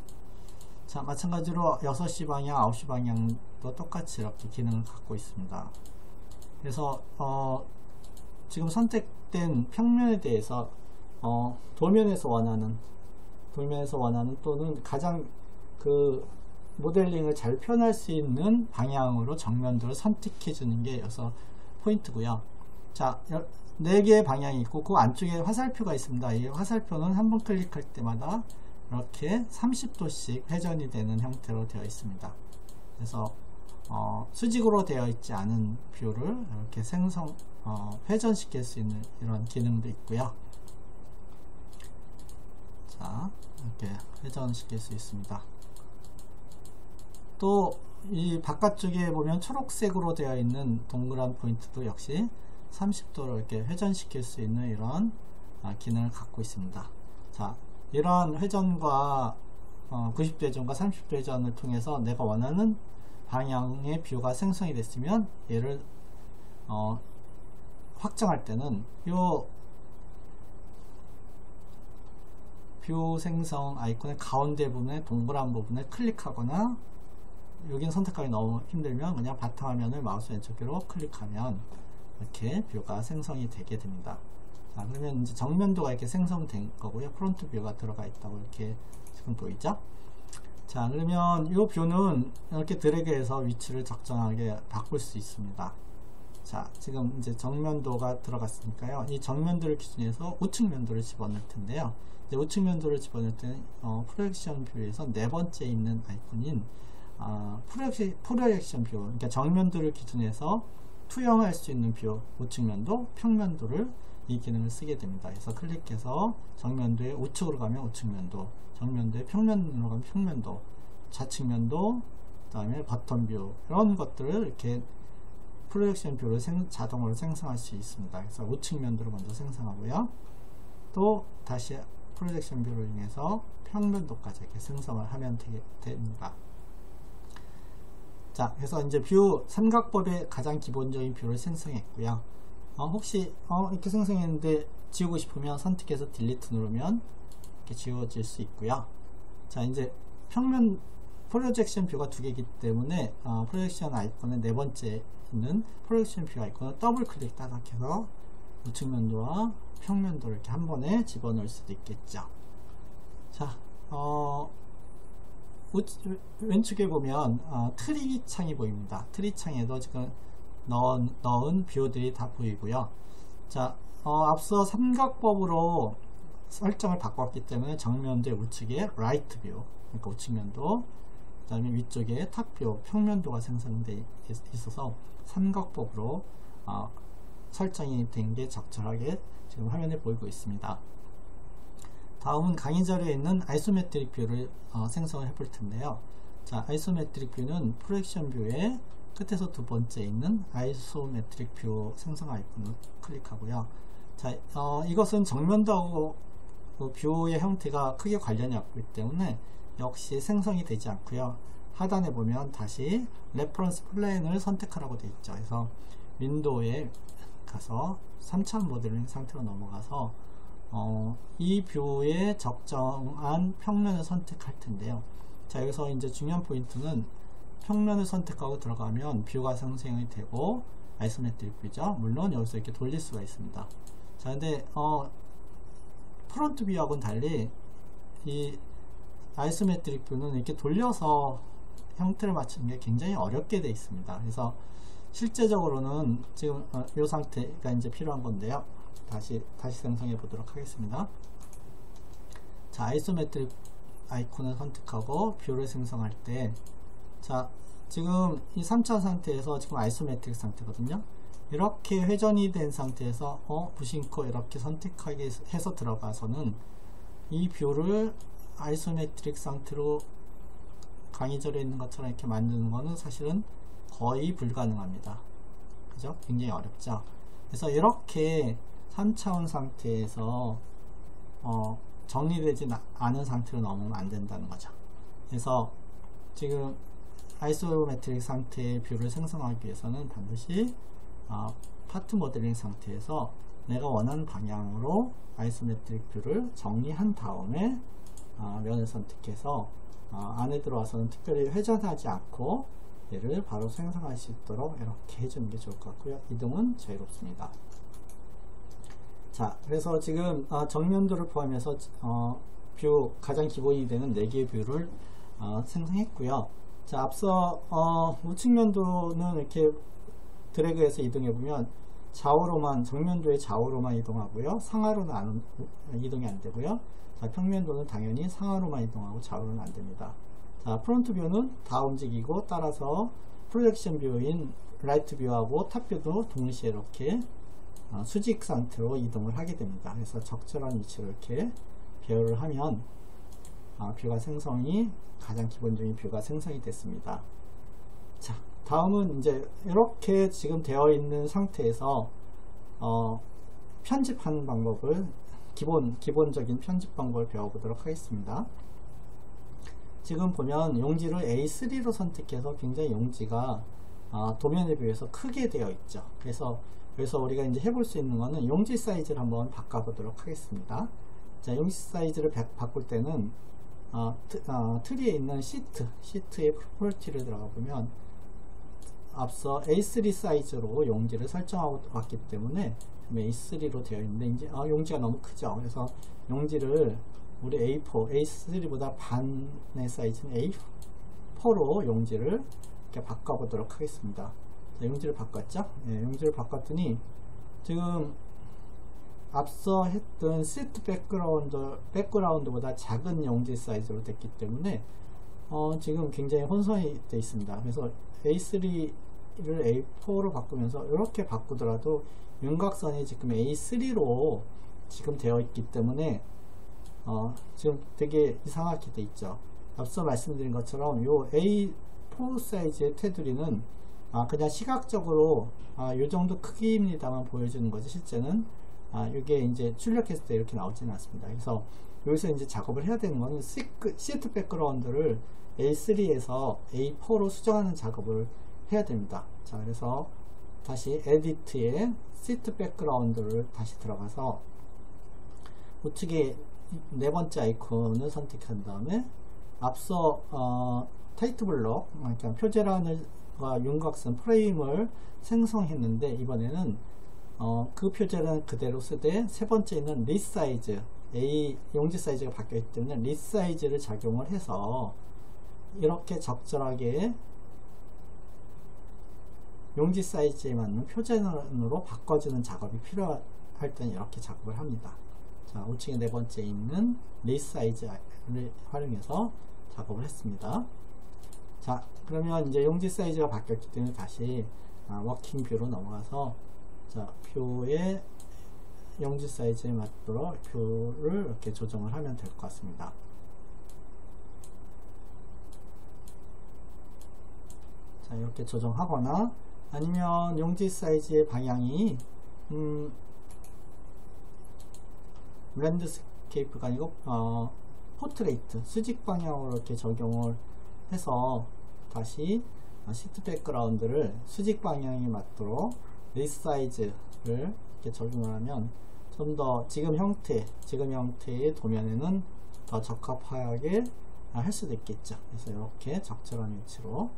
자, 마찬가지로 6시 방향, 9시 방향도 똑같이 이렇게 기능을 갖고 있습니다. 그래서 지금 선택된 평면에 대해서 도면에서 원하는 또는 가장 그 모델링을 잘 표현할 수 있는 방향으로 정면도를 선택해 주는 게 여기서 포인트고요. 자, 4개의 방향이 있고 그 안쪽에 화살표가 있습니다. 이 화살표는 한번 클릭할 때마다 이렇게 30도씩 회전이 되는 형태로 되어 있습니다. 그래서 수직으로 되어 있지 않은 뷰를 이렇게 회전시킬 수 있는 이런 기능도 있고요. 자, 이렇게 회전시킬 수 있습니다. 또 이 바깥쪽에 보면 초록색으로 되어 있는 동그란 포인트도 역시 30도로 이렇게 회전시킬 수 있는 이런 기능을 갖고 있습니다. 자, 이러한 회전과 90도 회전과 30도 회전을 통해서 내가 원하는 방향의 뷰가 생성이 됐으면 얘를 확정할 때는 이 뷰 생성 아이콘의 가운데 부분에 동그란 부분에 클릭하거나 여기는 선택하기 너무 힘들면 그냥 바탕화면을 마우스 왼쪽으로 클릭하면 이렇게 뷰가 생성이 되게 됩니다. 자, 그러면 이제 정면도가 이렇게 생성된 거고요. 프론트 뷰가 들어가 있다고 이렇게 지금 보이죠? 자, 그러면 이 뷰는 이렇게 드래그해서 위치를 적정하게 바꿀 수 있습니다. 자, 지금 이제 정면도가 들어갔으니까요. 이 정면도를 기준해서 우측면도를 집어넣을 텐데요. 이제 우측면도를 집어넣을 때는 프로젝션 뷰에서 네 번째 있는 아이콘인 프로젝션 뷰, 그러니까 정면도를 기준해서 투영할 수 있는 뷰, 우측면도, 평면도를 이 기능을 쓰게 됩니다. 그래서 클릭해서 정면도의 우측으로 가면 우측면도, 정면도의 평면으로 가면 평면도, 좌측면도, 그 다음에 버튼 뷰, 이런 것들을 이렇게 프로젝션 뷰를 자동으로 생성할 수 있습니다. 그래서 우측면도를 먼저 생성하고요. 또 다시 프로젝션 뷰를 이용해서 평면도까지 이렇게 생성을 하면 됩니다. 자, 그래서 이제 뷰 삼각법의 가장 기본적인 뷰를 생성했고요. 혹시 이렇게 생성했는데 지우고 싶으면 선택해서 딜리트 누르면 이렇게 지워질 수 있고요. 자, 이제 평면 프로젝션 뷰가 두 개이기 때문에 프로젝션 아이콘의 네 번째 있는 프로젝션 뷰 아이콘을 더블 클릭 따닥해서 우측면도와 평면도를 이렇게 한 번에 집어넣을 수도 있겠죠. 자, 왼쪽에 보면 트리 창이 보입니다. 트리 창에도 지금 넣은 뷰들이 다 보이고요. 자, 앞서 삼각법으로 설정을 바꿨기 때문에 정면도의 우측에 라이트 뷰, 그러니까 우측면도, 그 다음에 위쪽에 탑뷰, 평면도가 생성되어 있어서 삼각법으로 설정이 된 게 적절하게 지금 화면에 보이고 있습니다. 다음은 강의 자료에 있는 아이소메트릭 뷰를 생성을 해볼 텐데요. 자, 아이소메트릭 뷰는 프로젝션 뷰의 끝에서 두 번째 있는 아이소메트릭 뷰 생성 아이콘을 클릭하고요. 자, 이것은 정면도하고 뷰의 형태가 크게 관련이 없기 때문에 역시 생성이 되지 않고요. 하단에 보면 다시 레퍼런스 플레인을 선택하라고 되어 있죠. 그래서 윈도우에 가서 3차원 모델링 상태로 넘어가서 이 뷰에 적정한 평면을 선택할 텐데요. 자, 여기서 이제 중요한 포인트는 평면을 선택하고 들어가면 뷰가 생성이 되고 아이소메트릭 뷰죠. 물론 여기서 이렇게 돌릴 수가 있습니다. 자, 근데 프론트 뷰하고는 달리 이 아이소메트릭 뷰는 이렇게 돌려서 형태를 맞추는 게 굉장히 어렵게 되어 있습니다. 그래서 실제적으로는 지금 이 상태가 이제 필요한 건데요. 다시 생성해 보도록 하겠습니다. 자, 아이소메트릭 아이콘을 선택하고 뷰를 생성할 때, 자, 지금 이 3차 상태에서 지금 아이소메트릭 상태거든요. 이렇게 회전이 된 상태에서 무심코 이렇게 선택하게 해서 들어가서는 이 뷰를 아이소메트릭 상태로 강의절에 있는 것처럼 이렇게 만드는 거는 사실은 거의 불가능합니다. 그죠? 굉장히 어렵죠. 그래서 이렇게 3차원 상태에서 정리되지 않은 상태로 넘으면 안 된다는 거죠. 그래서 지금 아이소메트릭 상태의 뷰를 생성하기 위해서는 반드시 파트 모델링 상태에서 내가 원하는 방향으로 아이소메트릭 뷰를 정리한 다음에 면을 선택해서 안에 들어와서는 특별히 회전하지 않고 얘를 바로 생성할 수 있도록 이렇게 해주는 게 좋을 것 같고요. 이동은 자유롭습니다. 자, 그래서 지금 정면도를 포함해서 뷰 가장 기본이 되는 4개의 뷰를 생성했고요. 자, 앞서 우측면도는 이렇게 드래그해서 이동해 보면 좌우로만, 정면도의 좌우로만 이동하고요. 상하로는 이동이 안 되고요. 자, 평면도는 당연히 상하로만 이동하고 좌우로는 안 됩니다. 자, 프론트 뷰는 다 움직이고, 따라서 프로젝션 뷰인 라이트 뷰하고 탑 뷰도 동시에 이렇게 수직 상태로 이동을 하게 됩니다. 그래서 적절한 위치로 이렇게 배열을 하면 뷰가 생성이, 가장 기본적인 뷰가 생성이 됐습니다. 자, 다음은 이제 이렇게 지금 되어 있는 상태에서 편집하는 방법을, 기본적인 편집 방법을 배워보도록 하겠습니다. 지금 보면 용지를 A3로 선택해서 굉장히 용지가 도면에 비해서 크게 되어 있죠. 그래서 우리가 이제 해볼 수 있는 거는 용지 사이즈를 한번 바꿔보도록 하겠습니다. 자, 용지 사이즈를 바꿀 때는 트리에 있는 시트의 프로퍼티를 들어가 보면 앞서 A3 사이즈로 용지를 설정하고 왔기 때문에 A3로 되어 있는데, 이제 용지가 너무 크죠. 그래서 용지를 우리 A3보다 반의 사이즈는 A4로 용지를 이렇게 바꿔보도록 하겠습니다. 자, 용지를 바꿨죠? 네, 용지를 바꿨더니 지금 앞서 했던 시트 백그라운드보다 작은 용지 사이즈로 됐기 때문에 지금 굉장히 혼선이 되어 있습니다. 그래서 A3를 A4로 바꾸면서 이렇게 바꾸더라도 윤곽선이 지금 A3로 지금 되어 있기 때문에 지금 되게 이상하게 되어 있죠. 앞서 말씀드린 것처럼 요 A4 사이즈의 테두리는 그냥 시각적으로 요 정도 크기입니다만 보여주는 거죠. 실제는 이게 이제 출력했을 때 이렇게 나오지는 않습니다. 그래서 여기서 이제 작업을 해야 되는 거는 시트 백그라운드를 A3에서 A4로 수정하는 작업을 해야 됩니다. 자, 그래서 다시 에디트에 시트 백그라운드를 다시 들어가서 우측에 네 번째 아이콘을 선택한 다음에 앞서 타이트 블럭, 그러니까 표제란과 윤곽선 프레임을 생성했는데 이번에는 그 표제란 그대로 쓰되 세 번째 있는 리사이즈, 용지 사이즈가 바뀌었기 때문에 리사이즈를 작용을 해서 이렇게 적절하게 용지 사이즈에 맞는 표제란으로 바꿔주는 작업이 필요할 때는 이렇게 작업을 합니다. 자, 우측에 네 번째 있는 리사이즈를 활용해서 작업을 했습니다. 자, 그러면 이제 용지 사이즈가 바뀌었기 때문에 다시 워킹 뷰로 넘어가서 자, 뷰의 용지 사이즈에 맞도록 뷰를 이렇게 조정을 하면 될 것 같습니다. 자, 이렇게 조정하거나 아니면 용지 사이즈의 방향이 랜드스케이프가 아니고 포트레이트 수직 방향으로 이렇게 적용을 해서 다시 시트 백그라운드를 수직 방향에 맞도록 리사이즈를 이렇게 적용을 하면 좀 더 지금 형태의 도면에는 더 적합하게 할 수도 있겠죠. 그래서 이렇게 적절한 위치로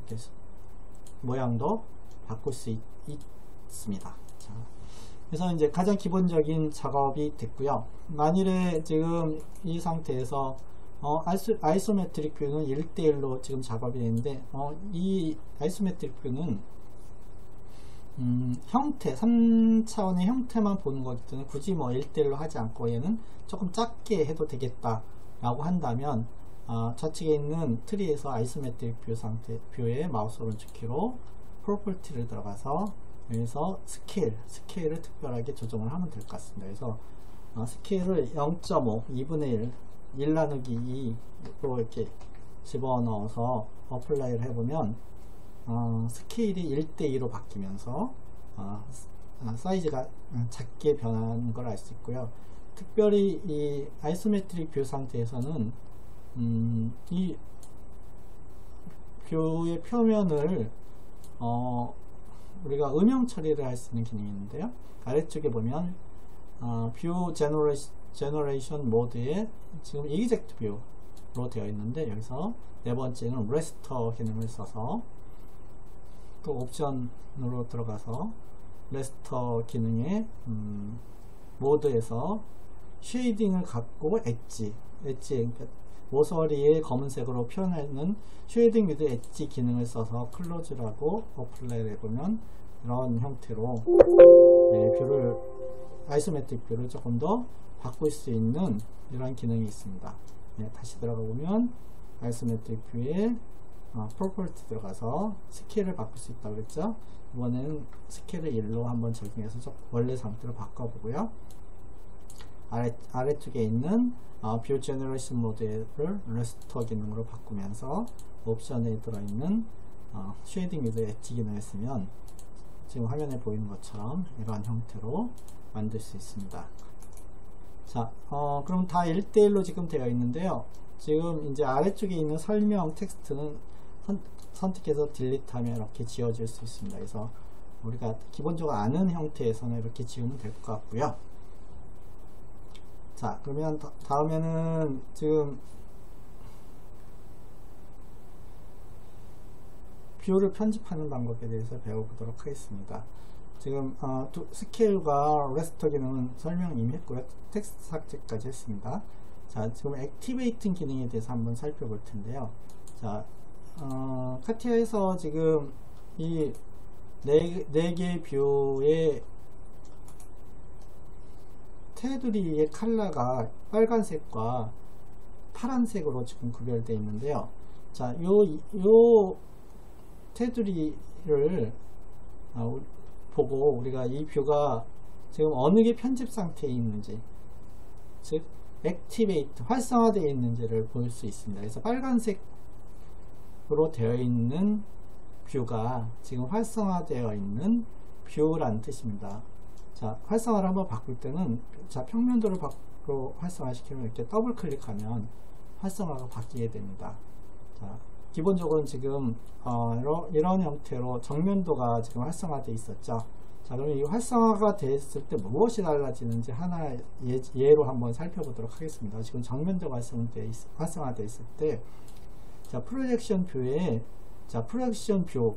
이렇게 모양도 바꿀 수 있습니다. 자, 그래서 이제 가장 기본적인 작업이 됐고요. 만일에 지금 이 상태에서 아이소메트릭 뷰는 1대1로 지금 작업이 되는데 이 아이소메트릭 뷰는 형태, 3차원의 형태만 보는 거기 때문에 굳이 뭐 1대1로 하지 않고 얘는 조금 작게 해도 되겠다 라고 한다면 좌측에 있는 트리에서 아이소메트릭 뷰 뷰에 마우스 오른쪽 키로 프로퍼티를 들어가서 여기서 스케일을 특별하게 조정을 하면 될 것 같습니다. 그래서 스케일을 0.5, 2분의 1 나누기 2로 이렇게 집어넣어서 어플라이를 해보면 스케일이 1대2로 바뀌면서 사이즈가 작게 변하는 걸 알 수 있고요. 특별히 이 아이소메트릭 뷰 상태에서는 이 뷰의 표면을 우리가 음영 처리를 할 수 있는 기능이 있는데요. 아래쪽에 보면 뷰 제너레이션 모드에 지금 이그젝트 뷰로 되어 있는데 여기서 네 번째는 레스터 기능을 써서 또 옵션으로 들어가서 레스터 기능의 모드에서 쉐이딩을 갖고 엣지 그러니까 모서리에 검은색으로 표현하는 쉐이딩 위드 엣지 기능을 써서 클로즈라고 어플라이를 해보면 이런 형태로 뷰를 아이소메트릭 뷰를 조금 더 바꿀 수 있는 이런 기능이 있습니다. 다시 들어가 보면 아이소메트릭 뷰에 프로퍼티 들어가서 스케일을 바꿀 수 있다고 그랬죠. 이번에는 스케일을 1로 한번 적용해서 원래 상태로 바꿔보고요. 아래쪽에 있는 뷰 제너레이션 모드를 레스터 기능으로 바꾸면서 옵션에 들어있는 쉐이딩 위드 엣지 기능을 쓰면 지금 화면에 보이는 것처럼 이러한 형태로 만들 수 있습니다. 자, 그럼 다 1대1로 지금 되어 있는데요. 지금 이제 아래쪽에 있는 설명 텍스트는 선택해서 딜리트하면 이렇게 지워질 수 있습니다. 그래서 우리가 기본적으로 아는 형태에서는 이렇게 지우면 될 것 같고요. 자, 그러면 다음에는 지금 뷰를 편집하는 방법에 대해서 배워보도록 하겠습니다. 지금 스케일과 레스터 기능은 설명 이미 했고요. 텍스트 삭제까지 했습니다. 자, 지금 액티베이팅 기능에 대해서 한번 살펴볼 텐데요. 자, 카티아에서 지금 이 네 개의 뷰의 테두리의 컬러가 빨간색과 파란색으로 지금 구별되어 있는데요. 자, 요 테두리를 보고 우리가 이 뷰가 지금 어느 게 편집 상태에 있는지, 즉 액티베이트 활성화되어 있는지를 볼 수 있습니다. 그래서 빨간색으로 되어 있는 뷰가 지금 활성화되어 있는 뷰라는 뜻입니다. 자, 활성화를 한번 바꿀 때는, 자, 평면도를 바꾸고 활성화시키면 이렇게 더블 클릭하면 활성화가 바뀌게 됩니다. 자, 기본적으로 지금 이런 형태로 정면도가 지금 활성화되어 있었죠. 자, 그럼 이 활성화가 됐을 때 무엇이 달라지는지 하나 예로 한번 살펴보도록 하겠습니다. 지금 정면도가 활성화되어 있을 때, 자, 프로젝션 뷰에, 자, 프로젝션 뷰,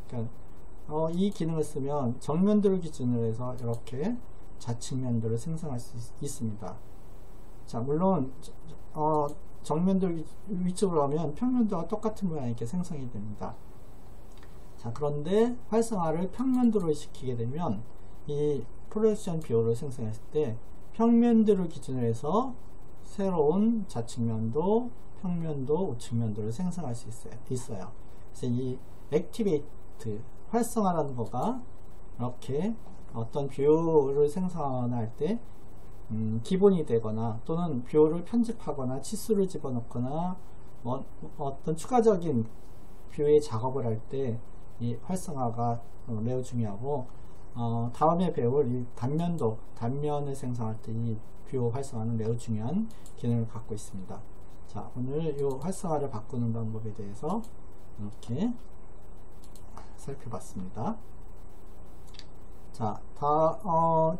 그러니까 이 기능을 쓰면 정면도를 기준으로 해서 이렇게 좌측면도를 생성할 수 있습니다. 자, 물론 정면도 위쪽으로 하면 평면도와 똑같은 모양이 이렇게 생성이 됩니다. 자, 그런데 활성화를 평면도로 시키게 되면 이 프로젝션 뷰를 생성했을 때 평면도를 기준으로 해서 새로운 좌측면도, 평면도, 우측면도를 생성할 수 있어요. 그래서 이 액티베이트, 활성화라는 거가 이렇게 어떤 뷰를 생성할 때 기본이 되거나 또는 뷰를 편집하거나 치수를 집어넣거나 어떤 추가적인 뷰의 작업을 할 때 이 활성화가 매우 중요하고, 다음에 배울 이 단면을 생성할 때 이 뷰 활성화는 매우 중요한 기능을 갖고 있습니다. 자, 오늘 이 활성화를 바꾸는 방법에 대해서 이렇게 살펴봤습니다. 자,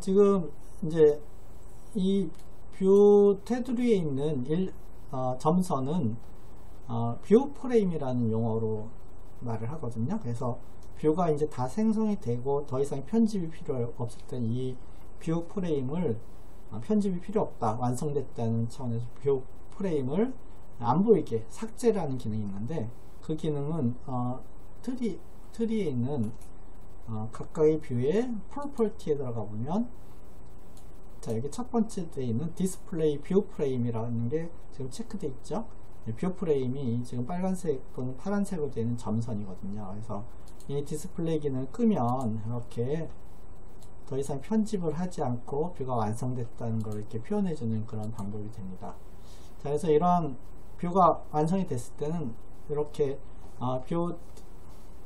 지금 이제 이 뷰 테두리에 있는 점선은 뷰 프레임이라는 용어로 말을 하거든요. 그래서 뷰가 이제 다 생성이 되고 더 이상 편집이 필요 없을 때 이 뷰 프레임을 편집이 필요 없다, 완성됐다는 차원에서 뷰 프레임을 안 보이게 삭제라는 기능이 있는데, 그 기능은 트리에 있는 각각의 뷰의 프로퍼티에 들어가 보면, 자, 여기 첫 번째 데 있는 디스플레이 뷰 프레임이라는 게 지금 체크되어 있죠. 뷰 프레임이 지금 빨간색 또는 파란색으로 되어 있는 점선이거든요. 그래서 이 디스플레이 기능을 끄면 이렇게 더 이상 편집을 하지 않고 뷰가 완성됐다는 걸 이렇게 표현해주는 그런 방법이 됩니다. 자, 그래서 이런 뷰가 완성이 됐을 때는 이렇게 뷰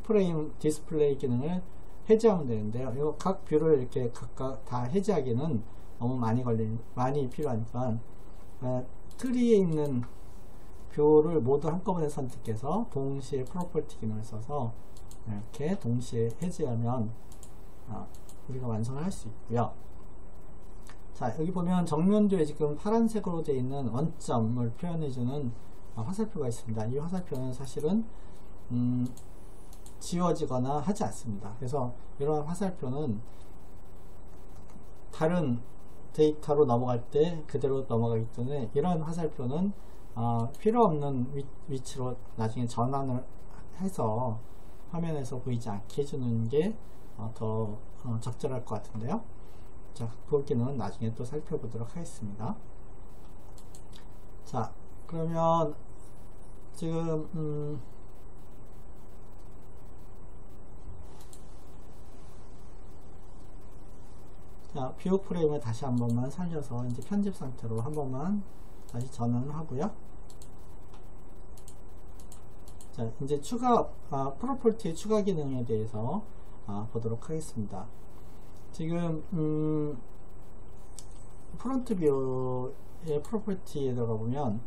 프레임 디스플레이 기능을 해제하면 되는데요. 이거 각 뷰를 이렇게 각각 다 해제하기는 너무 많이 필요하니까 트리에 있는 뷰를 모두 한꺼번에 선택해서 동시에 프로퍼티 기능을 써서 이렇게 동시에 해제하면 우리가 완성을 할 수 있고요. 자, 여기 보면 정면도에 지금 파란색으로 되어 있는 원점을 표현해주는 화살표가 있습니다. 이 화살표는 사실은 지워지거나 하지 않습니다. 그래서 이런 화살표는 다른 데이터로 넘어갈 때 그대로 넘어가기 때문에 이런 화살표는 필요 없는 위치로 나중에 전환을 해서 화면에서 보이지 않게 해주는 게 더 적절할 것 같은데요. 자, 그 기능은 나중에 또 살펴보도록 하겠습니다. 자, 그러면 지금 자, 뷰 프레임을 다시 한 번만 살려서 이제 편집 상태로 한 번만 다시 전환을 하고요. 자, 이제 프로퍼티의 추가 기능에 대해서 보도록 하겠습니다. 지금 프론트 뷰의 프로퍼티에 들어가 보면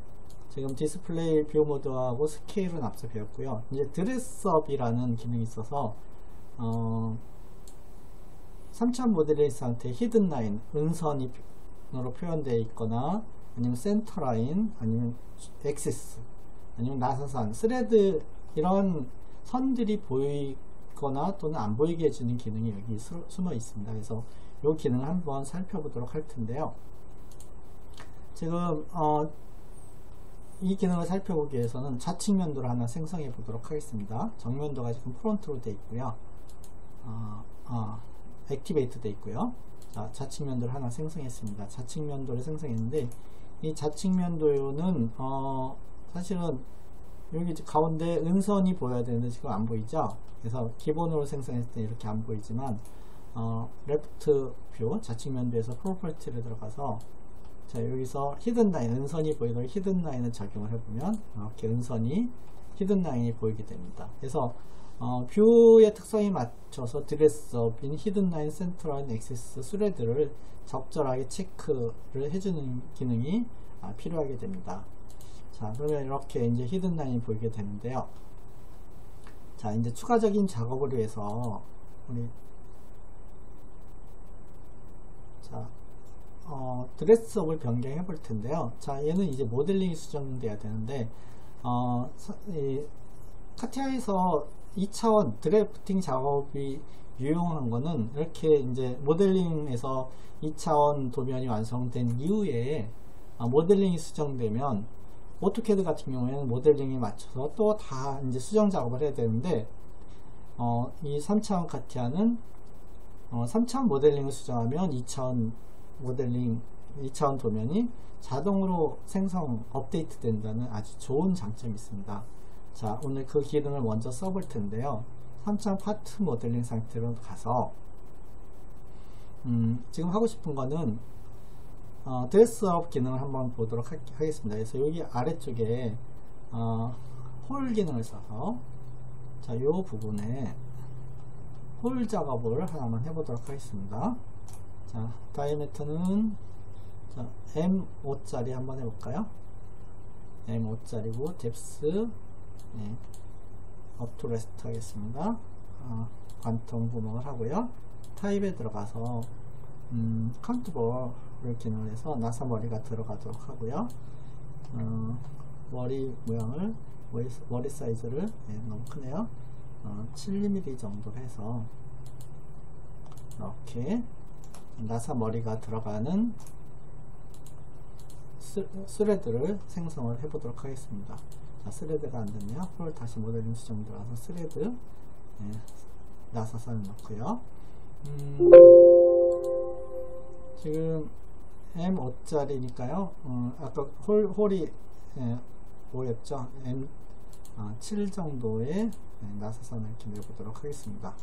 지금 디스플레이 뷰 모드하고 스케일은 앞서 배웠고요. 이제 드레스업이라는 기능이 있어서 3000 모델레이스한테 히든 라인, 은선으로 표현되어 있거나 아니면 센터 라인, 아니면 엑시스, 아니면 나사선, 스레드, 이런 선들이 보이거나 또는 안 보이게 해주는 기능이 여기 숨어 있습니다. 그래서 이 기능을 한번 살펴보도록 할 텐데요. 지금 이 기능을 살펴보기 위해서는 좌측면도를 하나 생성해 보도록 하겠습니다. 정면도가 지금 프론트로 되어 있고요. 액티베이트 되어 있고요. 자, 좌측면도를 하나 생성했습니다. 좌측면도를 생성했는데 이 좌측면도는 사실은 여기 가운데 은선이 보여야 되는데 지금 안 보이죠. 그래서 기본으로 생성했을 때 이렇게 안 보이지만 레프트 뷰 좌측면도에서 프로퍼티를 들어가서 자, 여기서 히든 라인, 은선이 보이도록 히든 라인을 적용을 해보면 이렇게 은선이 히든 라인이 보이게 됩니다. 그래서 뷰의 특성에 맞춰서 드레스업인 히든라인 센터라인 액세스 스레드를 적절하게 체크를 해주는 기능이 필요하게 됩니다. 자, 그러면 이렇게 이제 히든라인이 보이게 되는데요. 자, 이제 추가적인 작업을 위해서 우리 자, 드레스업을 변경해 볼 텐데요. 자, 얘는 이제 모델링이 수정돼야 되는데 이 카티아에서 2차원 드래프팅 작업이 유용한 거는 이렇게 이제 모델링에서 2차원 도면이 완성된 이후에 모델링이 수정되면 오토캐드 같은 경우에는 모델링에 맞춰서 또 다 이제 수정 작업을 해야 되는데 이 3차원 카티아는 3차원 모델링을 수정하면 2차원 모델링 2차원 도면이 자동으로 생성 업데이트 된다는 아주 좋은 장점이 있습니다. 자, 오늘 그 기능을 먼저 써볼 텐데요. 3차원 파트 모델링 상태로 가서 지금 하고 싶은 거는 드레스업 기능을 한번 보도록 하겠습니다. 그래서 여기 아래쪽에 홀 기능을 써서 자, 이 부분에 홀 작업을 하나만 해보도록 하겠습니다. 자, 다이아미터는 자, M5짜리 한번 해볼까요? M5짜리고 뎁스 네, 업투 레스트 하겠습니다. 관통 구멍을 하고요. 타입에 들어가서 카운트볼을 기능을 해서 나사 머리가 들어가도록 하고요. 머리 모양을 머리 사이즈를 너무 크네요. 7mm 정도 해서 이렇게 나사 머리가 들어가는 스레드를 생성을 해 보도록 하겠습니다. 자, 스레드가 안됐네요. 홀 다시 모델링 수정 들어가서 스레드 나사선을 넣고요. 지금 M5짜리니까요. 아까 홀이 5였죠. M7 정도의 나사선을 이렇게 내보도록 하겠습니다.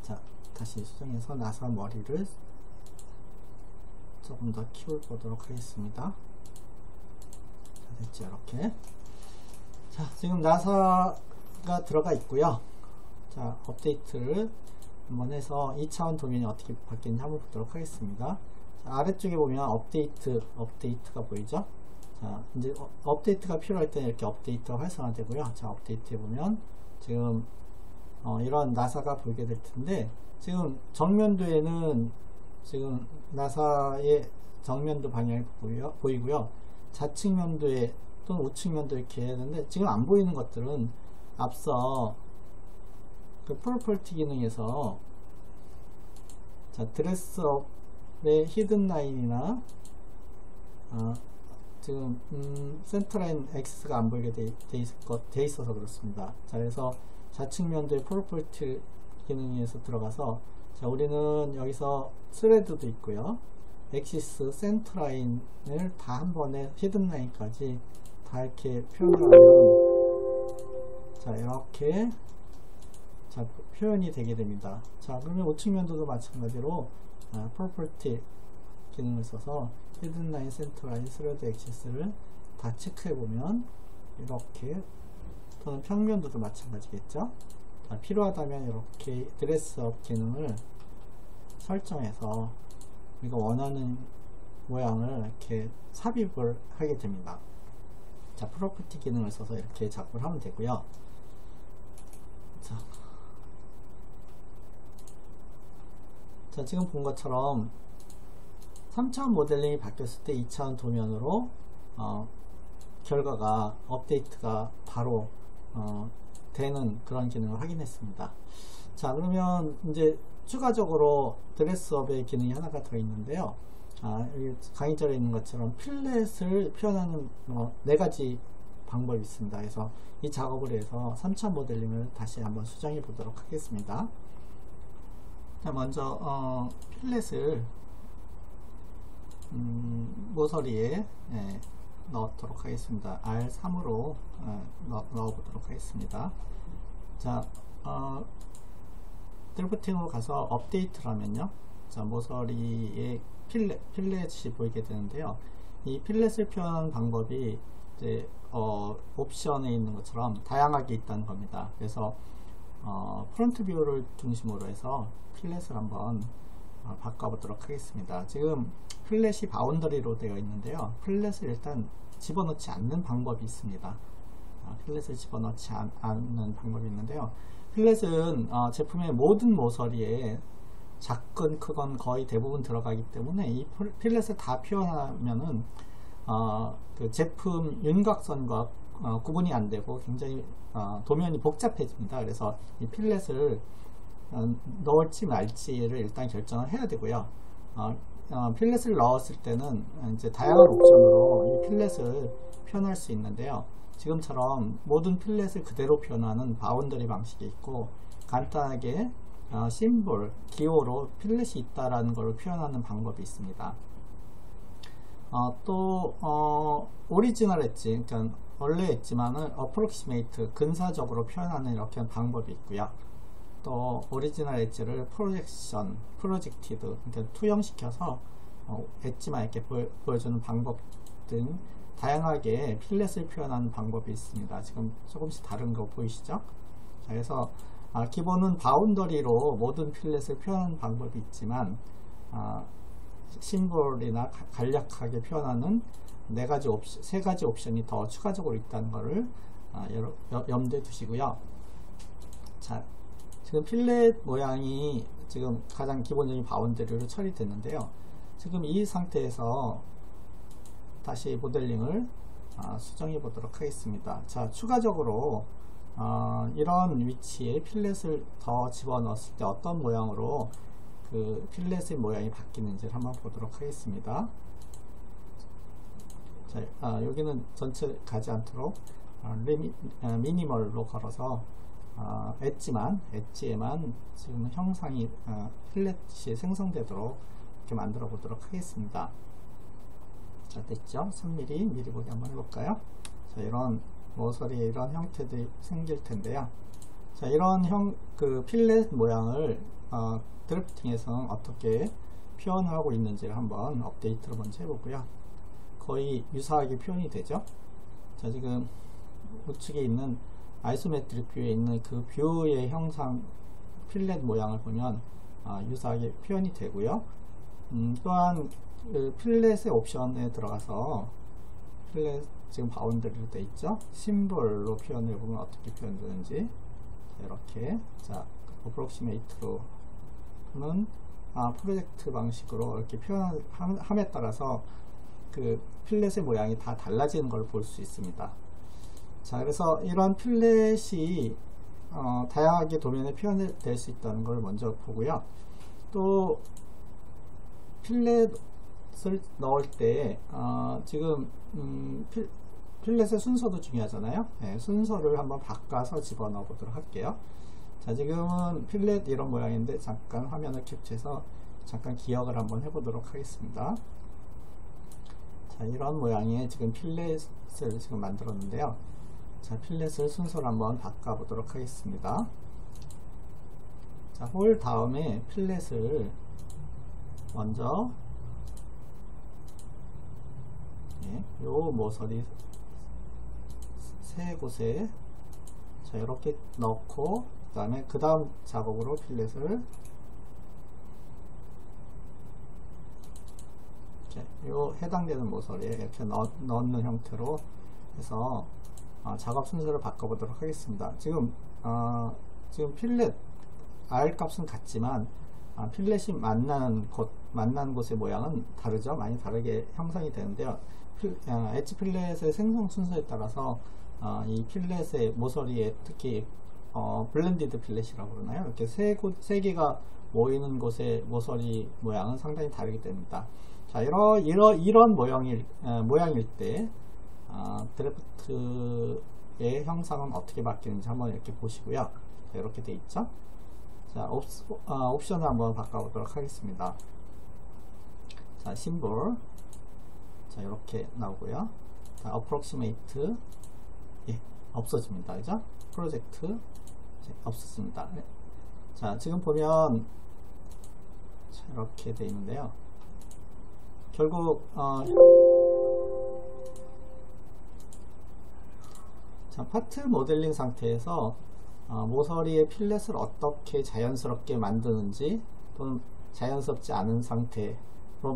자, 다시 수정해서 나사 머리를 조금 더 키워보도록 하겠습니다. 자, 됐죠. 이렇게. 자, 지금 나사가 들어가 있고요. 자, 업데이트를 한번 해서 2차원 도면이 어떻게 바뀌는지 한번 보도록 하겠습니다. 자, 아래쪽에 보면 업데이트가 보이죠? 자, 이제 업데이트가 필요할 때는 이렇게 업데이트가 활성화되고요. 자, 업데이트에 보면 지금 이런 나사가 보이게 될 텐데, 지금 정면도에는 지금 나사의 정면도 방향이 보이고요. 좌측면도에 또는 우측면도 이렇게 해야 되는데, 지금 안 보이는 것들은 앞서 그 프로퍼티 기능에서 자, 드레스업의 히든 라인이나 지금 센터라인 액세스가 안 보이게 돼 있어서 그렇습니다. 자, 그래서 좌측면도의 프로퍼티 기능에서 들어가서 자, 우리는 여기서 스레드도 있고요. 액시스 센터라인을 다 한 번에 히든 라인까지 다 이렇게 표현을 하면 자, 이렇게 자, 표현이 되게 됩니다. 자, 그러면 우측면도도 마찬가지로 프로퍼티 기능을 써서 히든 라인, 센터 라인, 스레드 액시스를 다 체크해 보면 이렇게, 또는 평면도도 마찬가지겠죠. 자, 필요하다면 이렇게 드레스업 기능을 설정해서 우리가 원하는 모양을 이렇게 삽입을 하게 됩니다. 자, 프로퍼티 기능을 써서 이렇게 작업을 하면 되고요. 자, 지금 본 것처럼 3차원 모델링이 바뀌었을 때 2차원 도면으로 결과가 업데이트가 바로 되는 그런 기능을 확인했습니다. 자, 그러면 이제 추가적으로 드레스업의 기능이 하나가 더 있는데요. 여기 강의절에 있는 것처럼 필렛을 표현하는 4가지 방법이 있습니다. 그래서 이 작업을 해서 3차원 모델링을 다시 한번 수정해 보도록 하겠습니다. 자, 먼저 필렛을 모서리에 넣도록 하겠습니다. R3으로 넣어보도록 하겠습니다. 자, 드래프팅으로 가서 업데이트를 하면요. 자, 모서리에 필렛이 보이게 되는데요. 이 필렛을 표현하는 방법이 이제 옵션에 있는 것처럼 다양하게 있다는 겁니다. 그래서 프론트 뷰를 중심으로 해서 필렛을 한번 바꿔보도록 하겠습니다. 지금 필렛이 바운더리로 되어 있는데요. 필렛을 일단 집어넣지 않는 방법이 있습니다. 필렛을 집어넣지 않는 방법이 있는데요. 필렛은 제품의 모든 모서리에 작건 크건 거의 대부분 들어가기 때문에 이 필렛을 다 표현하면은 그 제품 윤곽선과 구분이 안 되고 굉장히 도면이 복잡해집니다. 그래서 이 필렛을 넣을지 말지를 일단 결정을 해야 되고요. 필렛을 넣었을 때는 이제 다양한 옵션으로 이 필렛을 표현할 수 있는데요. 지금처럼 모든 필렛을 그대로 표현하는 바운더리 방식이 있고, 간단하게 심볼, 기호로 필렛이 있다라는 걸 표현하는 방법이 있습니다. 또 오리지널 엣지, 그러니까 원래 엣지만은 어프로키시메이트, 근사적으로 표현하는 이렇게 방법이 있고요. 또 오리지널 엣지를 프로젝션, 프로젝티드, 그러니까 투영시켜서 엣지만 이렇게 보여주는 방법 등 다양하게 필렛을 표현하는 방법이 있습니다. 지금 조금씩 다른 거 보이시죠? 자, 그래서 기본은 바운더리로 모든 필렛을 표현하는 방법이 있지만 심볼이나 간략하게 표현하는 세 가지 옵션이 더 추가적으로 있다는 것을 염두에 두시고요. 자, 지금 필렛 모양이 지금 가장 기본적인 바운더리로 처리됐는데요. 지금 이 상태에서 다시 모델링을 수정해 보도록 하겠습니다. 자, 추가적으로 이런 위치에 필렛을 더 집어넣었을 때 어떤 모양으로 그 필렛의 모양이 바뀌는지를 한번 보도록 하겠습니다. 자, 여기는 전체 가지 않도록 미니멀로 걸어서 엣지에만 지금 형상이 필렛이 생성되도록 이렇게 만들어 보도록 하겠습니다. 자, 됐죠? 3mm 미리 보기 한번 해볼까요? 자, 이런 모서리에 이런 형태들이 생길 텐데요. 자, 이런 그 필렛 모양을 드래프팅에서 어떻게 표현하고 있는지를 한번 업데이트를 먼저 해보고요. 거의 유사하게 표현이 되죠. 자, 지금 우측에 있는 아이소메트릭 뷰에 있는 그 뷰의 형상 필렛 모양을 보면 유사하게 표현이 되고요. 또한 그 필렛의 옵션에 들어가서 필렛 지금 바운더리로 되어 있죠. 심볼로 표현해 보면 어떻게 표현되는지, 자, 이렇게, 자, 어프록시메이트로는 프로젝트 방식으로 이렇게 표현함에 따라서 그 필렛의 모양이 다 달라지는 걸 볼 수 있습니다. 자, 그래서 이런 필렛이 다양하게 도면에 표현될 수 있다는 걸 먼저 보고요. 또 필렛을 넣을 때 지금 필렛의 순서도 중요하잖아요. 네, 순서를 한번 바꿔서 집어넣어 보도록 할게요. 자, 지금은 필렛 이런 모양인데 잠깐 화면을 캡처해서 잠깐 기억을 한번 해보도록 하겠습니다. 자, 이런 모양의 지금 필렛을 지금 만들었는데요. 자, 필렛을 순서를 한번 바꿔 보도록 하겠습니다. 자, 홀 다음에 필렛을 먼저 요 모서리 세 곳에 자, 이렇게 넣고 그 다음 작업으로 필렛을 요 해당되는 모서리에 이렇게 넣는 형태로 해서 작업 순서를 바꿔보도록 하겠습니다. 지금 필렛 R 값은 같지만 필렛이 만난 곳의 모양은 다르죠. 많이 다르게 형성이 되는데요. 엣지 필렛의 생성 순서에 따라서 이 필렛의 모서리에 특히 블렌디드 필렛이라고 그러나요? 이렇게 세 개가 모이는 곳의 모서리 모양은 상당히 다르게 됩니다. 자, 이런 모양일 때 드래프트의 형상은 어떻게 바뀌는지 한번 이렇게 보시고요. 자, 이렇게 돼 있죠. 자, 옵션을 한번 바꿔보도록 하겠습니다. 자, 심볼, 자, 이렇게 나오고요. 자, approximate, 없어집니다. 그죠? 프로젝트, 없어집니다. 네. 자, 지금 보면 자, 이렇게 돼 있는데요. 결국 자, 파트 모델링 상태에서 모서리의 필렛을 어떻게 자연스럽게 만드는지 또는 자연스럽지 않은 상태로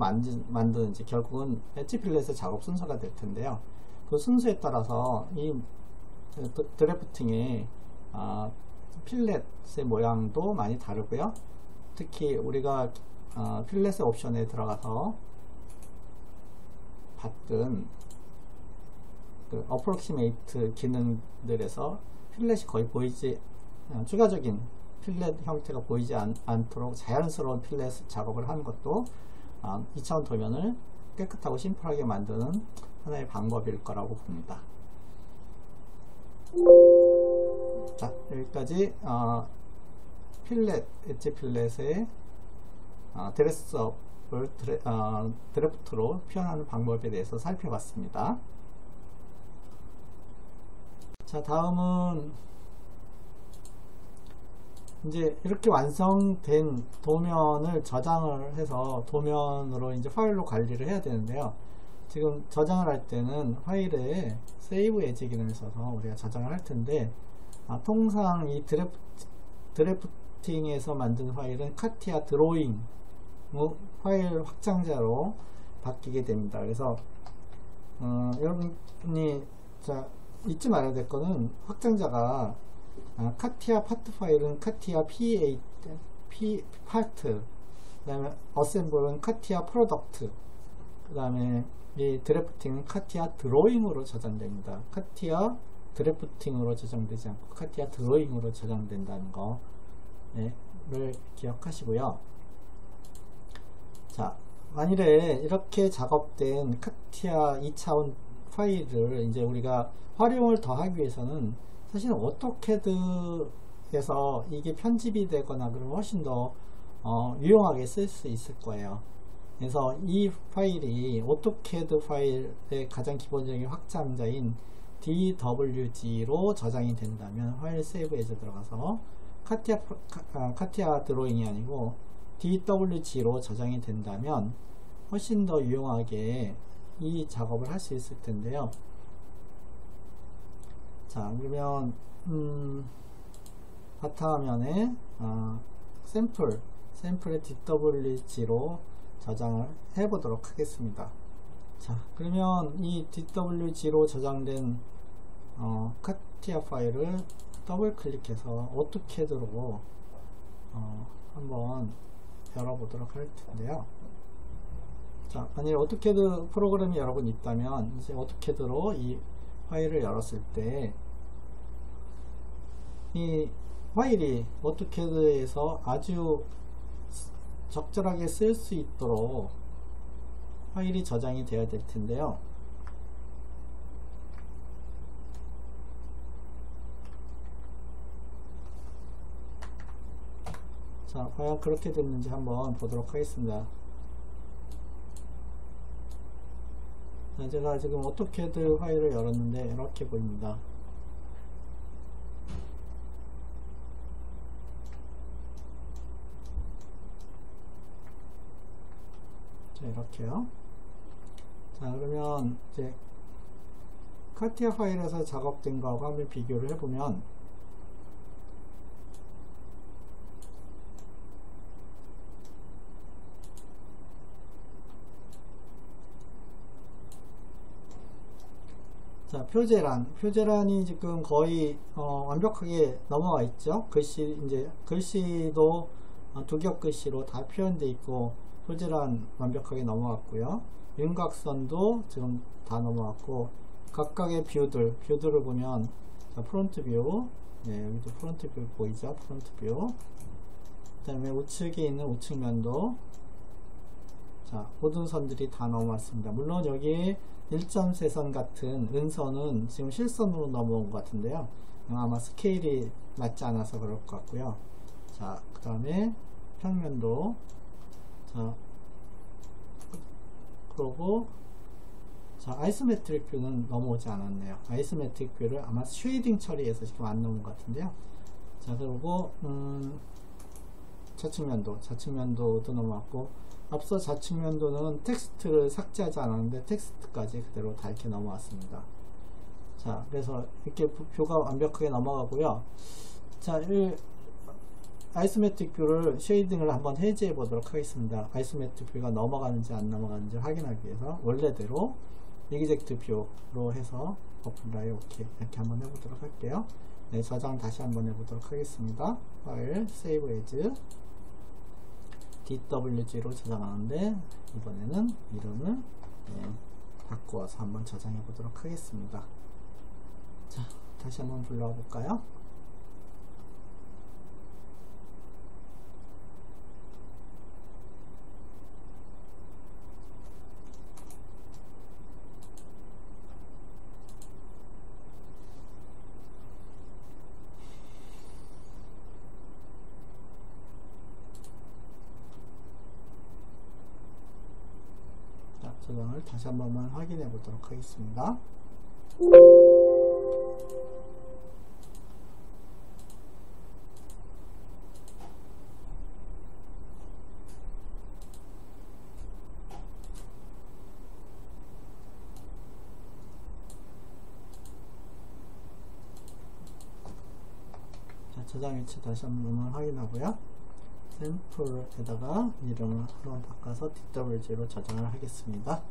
만드는지, 결국은 엣지 필렛의 작업 순서가 될 텐데요. 그 순서에 따라서 이 드래프팅의 필렛의 모양도 많이 다르고요. 특히 우리가 필렛의 옵션에 들어가서 봤던 그 어프로키메이트 기능들에서 필렛이 거의 보이지, 추가적인 필렛 형태가 보이지 않도록 자연스러운 필렛 작업을 하는 것도 2차원 도면을 깨끗하고 심플하게 만드는 하나의 방법일 거라고 봅니다. 자, 여기까지 필렛, 엣지 필렛의 드레스업을 드래프트로 표현하는 방법에 대해서 살펴봤습니다. 자, 다음은 이제 이렇게 완성된 도면을 저장을 해서 도면으로 이제 파일로 관리를 해야 되는데요. 지금 저장을 할 때는 파일에 세이브 에지 기능을 써서 우리가 저장을 할 텐데, 통상 이 드래프팅에서 만든 파일은 카티아 드로잉 파일 확장자로 바뀌게 됩니다. 그래서 여러분이 잊지 말아야 될 거는, 확장자가 카티아 파트 파일은 카티아 파트, 그 다음에 어셈블은 카티아 프로덕트, 그 다음에 이 드래프팅은 카티아 드로잉으로 저장됩니다. 카티아 드래프팅으로 저장되지 않고 카티아 드로잉으로 저장된다는 거를 기억하시고요. 자, 만일에 이렇게 작업된 카티아 2차원 파일을 이제 우리가 활용을 더 하기 위해서는 사실 오토캐드에서 이게 편집이 되거나 그러면 훨씬 더 유용하게 쓸 수 있을 거예요. 그래서 이 파일이 오토캐드 파일의 가장 기본적인 확장자인 DWG로 저장이 된다면, 파일 세이브 에서 들어가서 카티아 드로잉이 아니고 DWG로 저장이 된다면 훨씬 더 유용하게 이 작업을 할 수 있을 텐데요. 자, 그러면 바탕화면에 샘플의 DWG로 저장을 해 보도록 하겠습니다. 자, 그러면 이 DWG로 저장된 카티아 파일을 더블 클릭해서 오토캐드로 한번 열어보도록 할 텐데요. 자, 만약에 오토캐드 프로그램이 여러분 있다면, 이제 오토캐드로 이 파일을 열었을 때 이 파일이 오토캐드에서 아주 적절하게 쓸 수 있도록 파일이 저장이 되어야 될 텐데요. 자, 과연 그렇게 됐는지 한번 보도록 하겠습니다. 자, 제가 지금 오토캐드 파일을 열었는데 이렇게 보입니다. 자, 이렇게요. 자, 그러면 이제 카티아 파일에서 작업된 거하고 한번 비교를 해보면, 자, 표제란이 지금 거의 완벽하게 넘어와 있죠. 글씨도 두 겹 글씨로 다 표현되어 있고, 표제란 완벽하게 넘어왔고요. 윤곽선도 지금 다 넘어왔고, 각각의 뷰들을 보면, 자, 프론트 뷰, 네, 여기도 프론트 뷰 보이죠? 프론트 뷰. 그 다음에 우측에 있는 우측면도, 자, 모든 선들이 다 넘어왔습니다. 물론 여기에 1.3선 같은 은선은 지금 실선으로 넘어온 것 같은데요. 아마 스케일이 맞지 않아서 그럴 것 같고요. 자, 그 다음에 평면도, 자, 그러고, 자, 아이소메트릭 뷰는 넘어오지 않았네요. 아이소메트릭 뷰를 아마 쉐이딩 처리해서 지금 안 넘은 것 같은데요. 자, 그리고 좌측면도도 넘어왔고, 앞서 좌측면도는 텍스트를 삭제하지 않았는데 텍스트까지 그대로 다 이렇게 넘어왔습니다. 자, 그래서 이렇게 뷰가 완벽하게 넘어가고요. 자, 아이소메트릭 뷰를 쉐이딩을 한번 해제해 보도록 하겠습니다. 아이소메트릭 뷰가 넘어가는지 안 넘어가는지 확인하기 위해서 원래대로 이그젝트 뷰로 해서 어플라이 오케이 이렇게 한번 해보도록 할게요. 네, 저장 다시 한번 해보도록 하겠습니다. 파일 세이브 에즈 DWG로 저장하는데 이번에는 이름을 바꾸어서 한번 저장해 보도록 하겠습니다. 자, 다시 한번 불러와 볼까요? 저장을 다시 한 번만 확인해 보도록 하겠습니다. 자, 저장 위치 다시 한 번만 확인하고요. 샘플에다가 이름을 한번 바꿔서 DWG로 저장을 하겠습니다.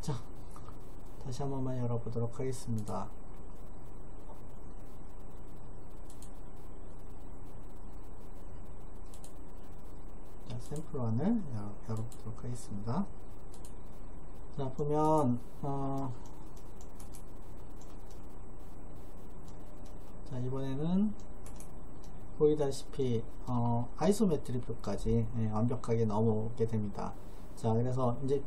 자, 다시 한 번만 열어보도록 하겠습니다. 자, 샘플1을 열어보도록 하겠습니다. 자, 보면 자, 이번에는 보이다시피 아이소메트릭 뷰까지 완벽하게 넘어오게 됩니다. 자, 그래서 이제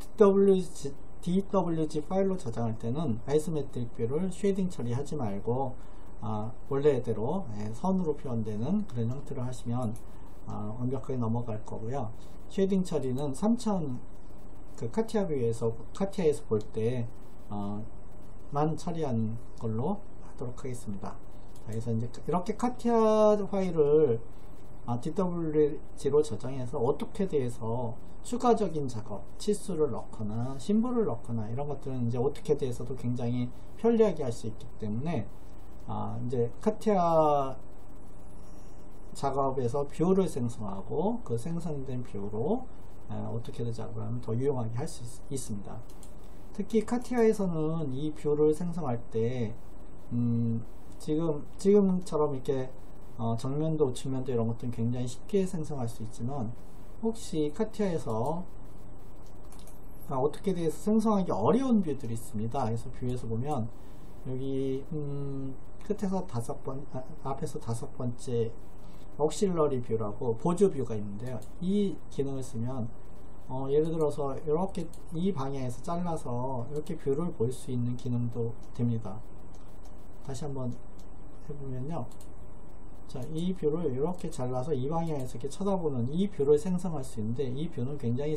DWG 파일로 저장할 때는 아이소메트릭 뷰를 쉐이딩 처리하지 말고 원래대로 선으로 표현되는 그런 형태로 하시면 완벽하게 넘어갈 거고요. 쉐이딩 처리는 3000 그 카티아 뷰에서 카티아에서 볼 때 만 처리한 걸로 하도록 하겠습니다. 그래서 이제 이렇게 카티아 파일을 DWG로 저장해서 오토캐드에 대해서 추가적인 작업, 치수를 넣거나 심볼을 넣거나 이런 것들은 이제 오토캐드에서도 굉장히 편리하게 할 수 있기 때문에 이제 카티아 작업에서 뷰를 생성하고 그 생성된 뷰로 오토캐드 작업을 하면 더 유용하게 할 수 있습니다. 특히 카티아에서는 이 뷰를 생성할 때 지금처럼 이렇게 정면도 우측면도 이런 것들은 굉장히 쉽게 생성할 수 있지만 혹시 카티아에서 어떻게 대해서 생성하기 어려운 뷰들이 있습니다. 그래서 뷰에서 보면 여기 끝에서 앞에서 5번째 억실러리 뷰라고 보조 뷰가 있는데요. 이 기능을 쓰면 예를 들어서 이렇게 이 방향에서 잘라서 이렇게 뷰를 볼 수 있는 기능도 됩니다. 다시 한번 해보면요. 자, 이 뷰를 이렇게 잘라서 이 방향에서 이렇게 쳐다보는 이 뷰를 생성할 수 있는데 이 뷰는 굉장히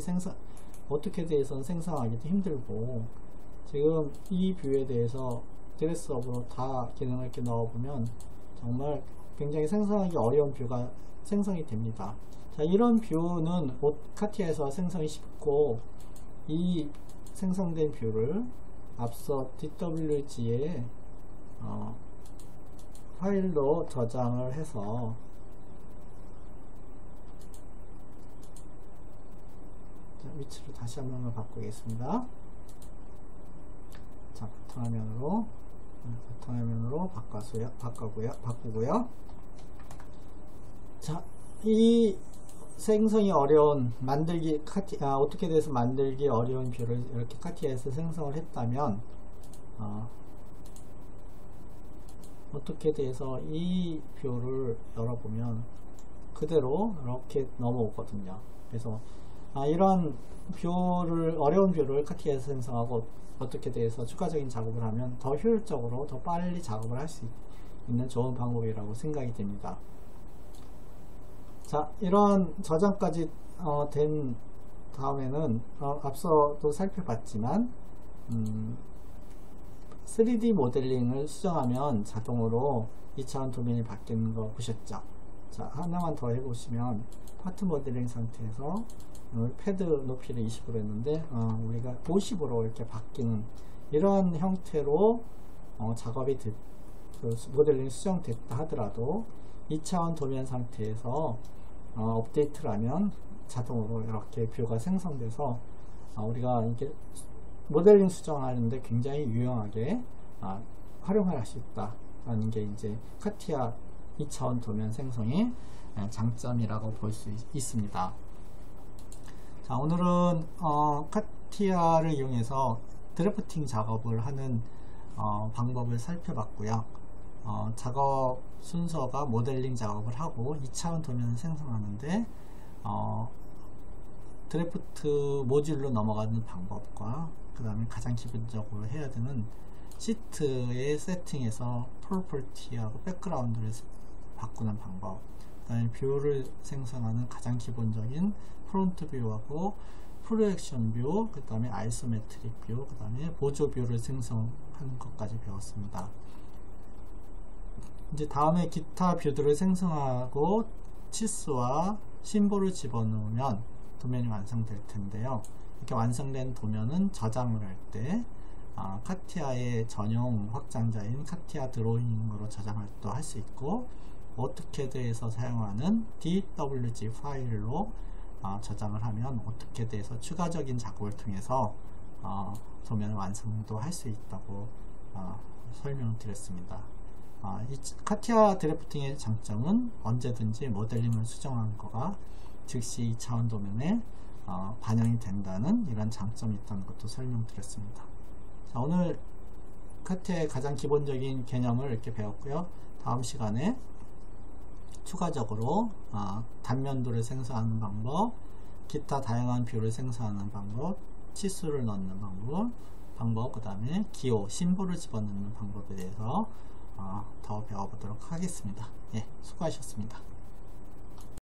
어떻게 대해서는 생성하기도 힘들고 지금 이 뷰에 대해서 드레스업으로 다 기능을 이렇게 넣어보면 정말 굉장히 생성하기 어려운 뷰가 생성이 됩니다. 자, 이런 뷰는 카티아에서 생성이 쉽고 이 생성된 뷰를 앞서 DWG에 파일로 저장을 해서 자, 위치를 다시 한번 바꾸겠습니다. 자, 바탕화면으로 바꾸고요. 자, 이 생성이 어려운 어떻게 돼서 만들기 어려운 뷰를 이렇게 카티아에서 생성을 했다면 어떻게 돼서 이 뷰를 열어보면 그대로 이렇게 넘어오거든요. 그래서 이런 어려운 뷰를 카티아에서 생성하고 어떻게 돼서 추가적인 작업을 하면 더 효율적으로 더 빨리 작업을 할 수 있는 좋은 방법이라고 생각이 됩니다. 자, 이런 저장까지 된 다음에는 앞서도 살펴봤지만 3D 모델링을 수정하면 자동으로 2차원 도면이 바뀌는 거 보셨죠? 자, 하나만 더 해보시면 파트 모델링 상태에서 패드 높이를 20으로 했는데 우리가 50으로 이렇게 바뀌는 이런 형태로 작업이 그 모델링 수정됐다 하더라도 2차원 도면 상태에서 업데이트를 하면 자동으로 이렇게 뷰가 생성돼서 우리가 이게 모델링 수정하는데 굉장히 유용하게 활용할 수 있다라는 게 이제 카티아 2차원 도면 생성의 장점이라고 볼 수 있습니다. 자, 오늘은 카티아를 이용해서 드래프팅 작업을 하는 방법을 살펴봤고요. 작업 순서가 모델링 작업을 하고 2차원 도면을 생성하는데 드래프트 모듈로 넘어가는 방법과 그 다음에 가장 기본적으로 해야 되는 시트의 세팅에서 프로퍼티하고 백그라운드를 바꾸는 방법, 그 다음에 뷰를 생성하는 가장 기본적인 프론트 뷰하고 프로젝션 뷰, 그 다음에 아이소메트릭 뷰, 그 다음에 보조 뷰를 생성하는 것까지 배웠습니다. 이제 다음에 기타 뷰들을 생성하고 치수와 심볼을 집어넣으면 도면이 완성될 텐데요. 이렇게 완성된 도면은 저장을 할 때 카티아의 전용 확장자인 카티아 드로잉으로 저장을 또 할 수 있고, 오토캐드에서 사용하는 DWG 파일로 저장을 하면 오토캐드에서 추가적인 작업을 통해서 도면을 완성도 할 수 있다고 설명을 드렸습니다. 이 카티아 드래프팅의 장점은 언제든지 모델링을 수정한 거가 즉시 2차원 도면에 반영이 된다는 이런 장점이 있다는 것도 설명드렸습니다. 자, 오늘 카티아의 가장 기본적인 개념을 이렇게 배웠고요. 다음 시간에 추가적으로 단면도를 생성하는 방법, 기타 다양한 뷰를 생성하는 방법, 치수를 넣는 방법, 그 다음에 기호, 심볼을 집어넣는 방법에 대해서 더 배워보도록 하겠습니다. 예, 수고하셨습니다.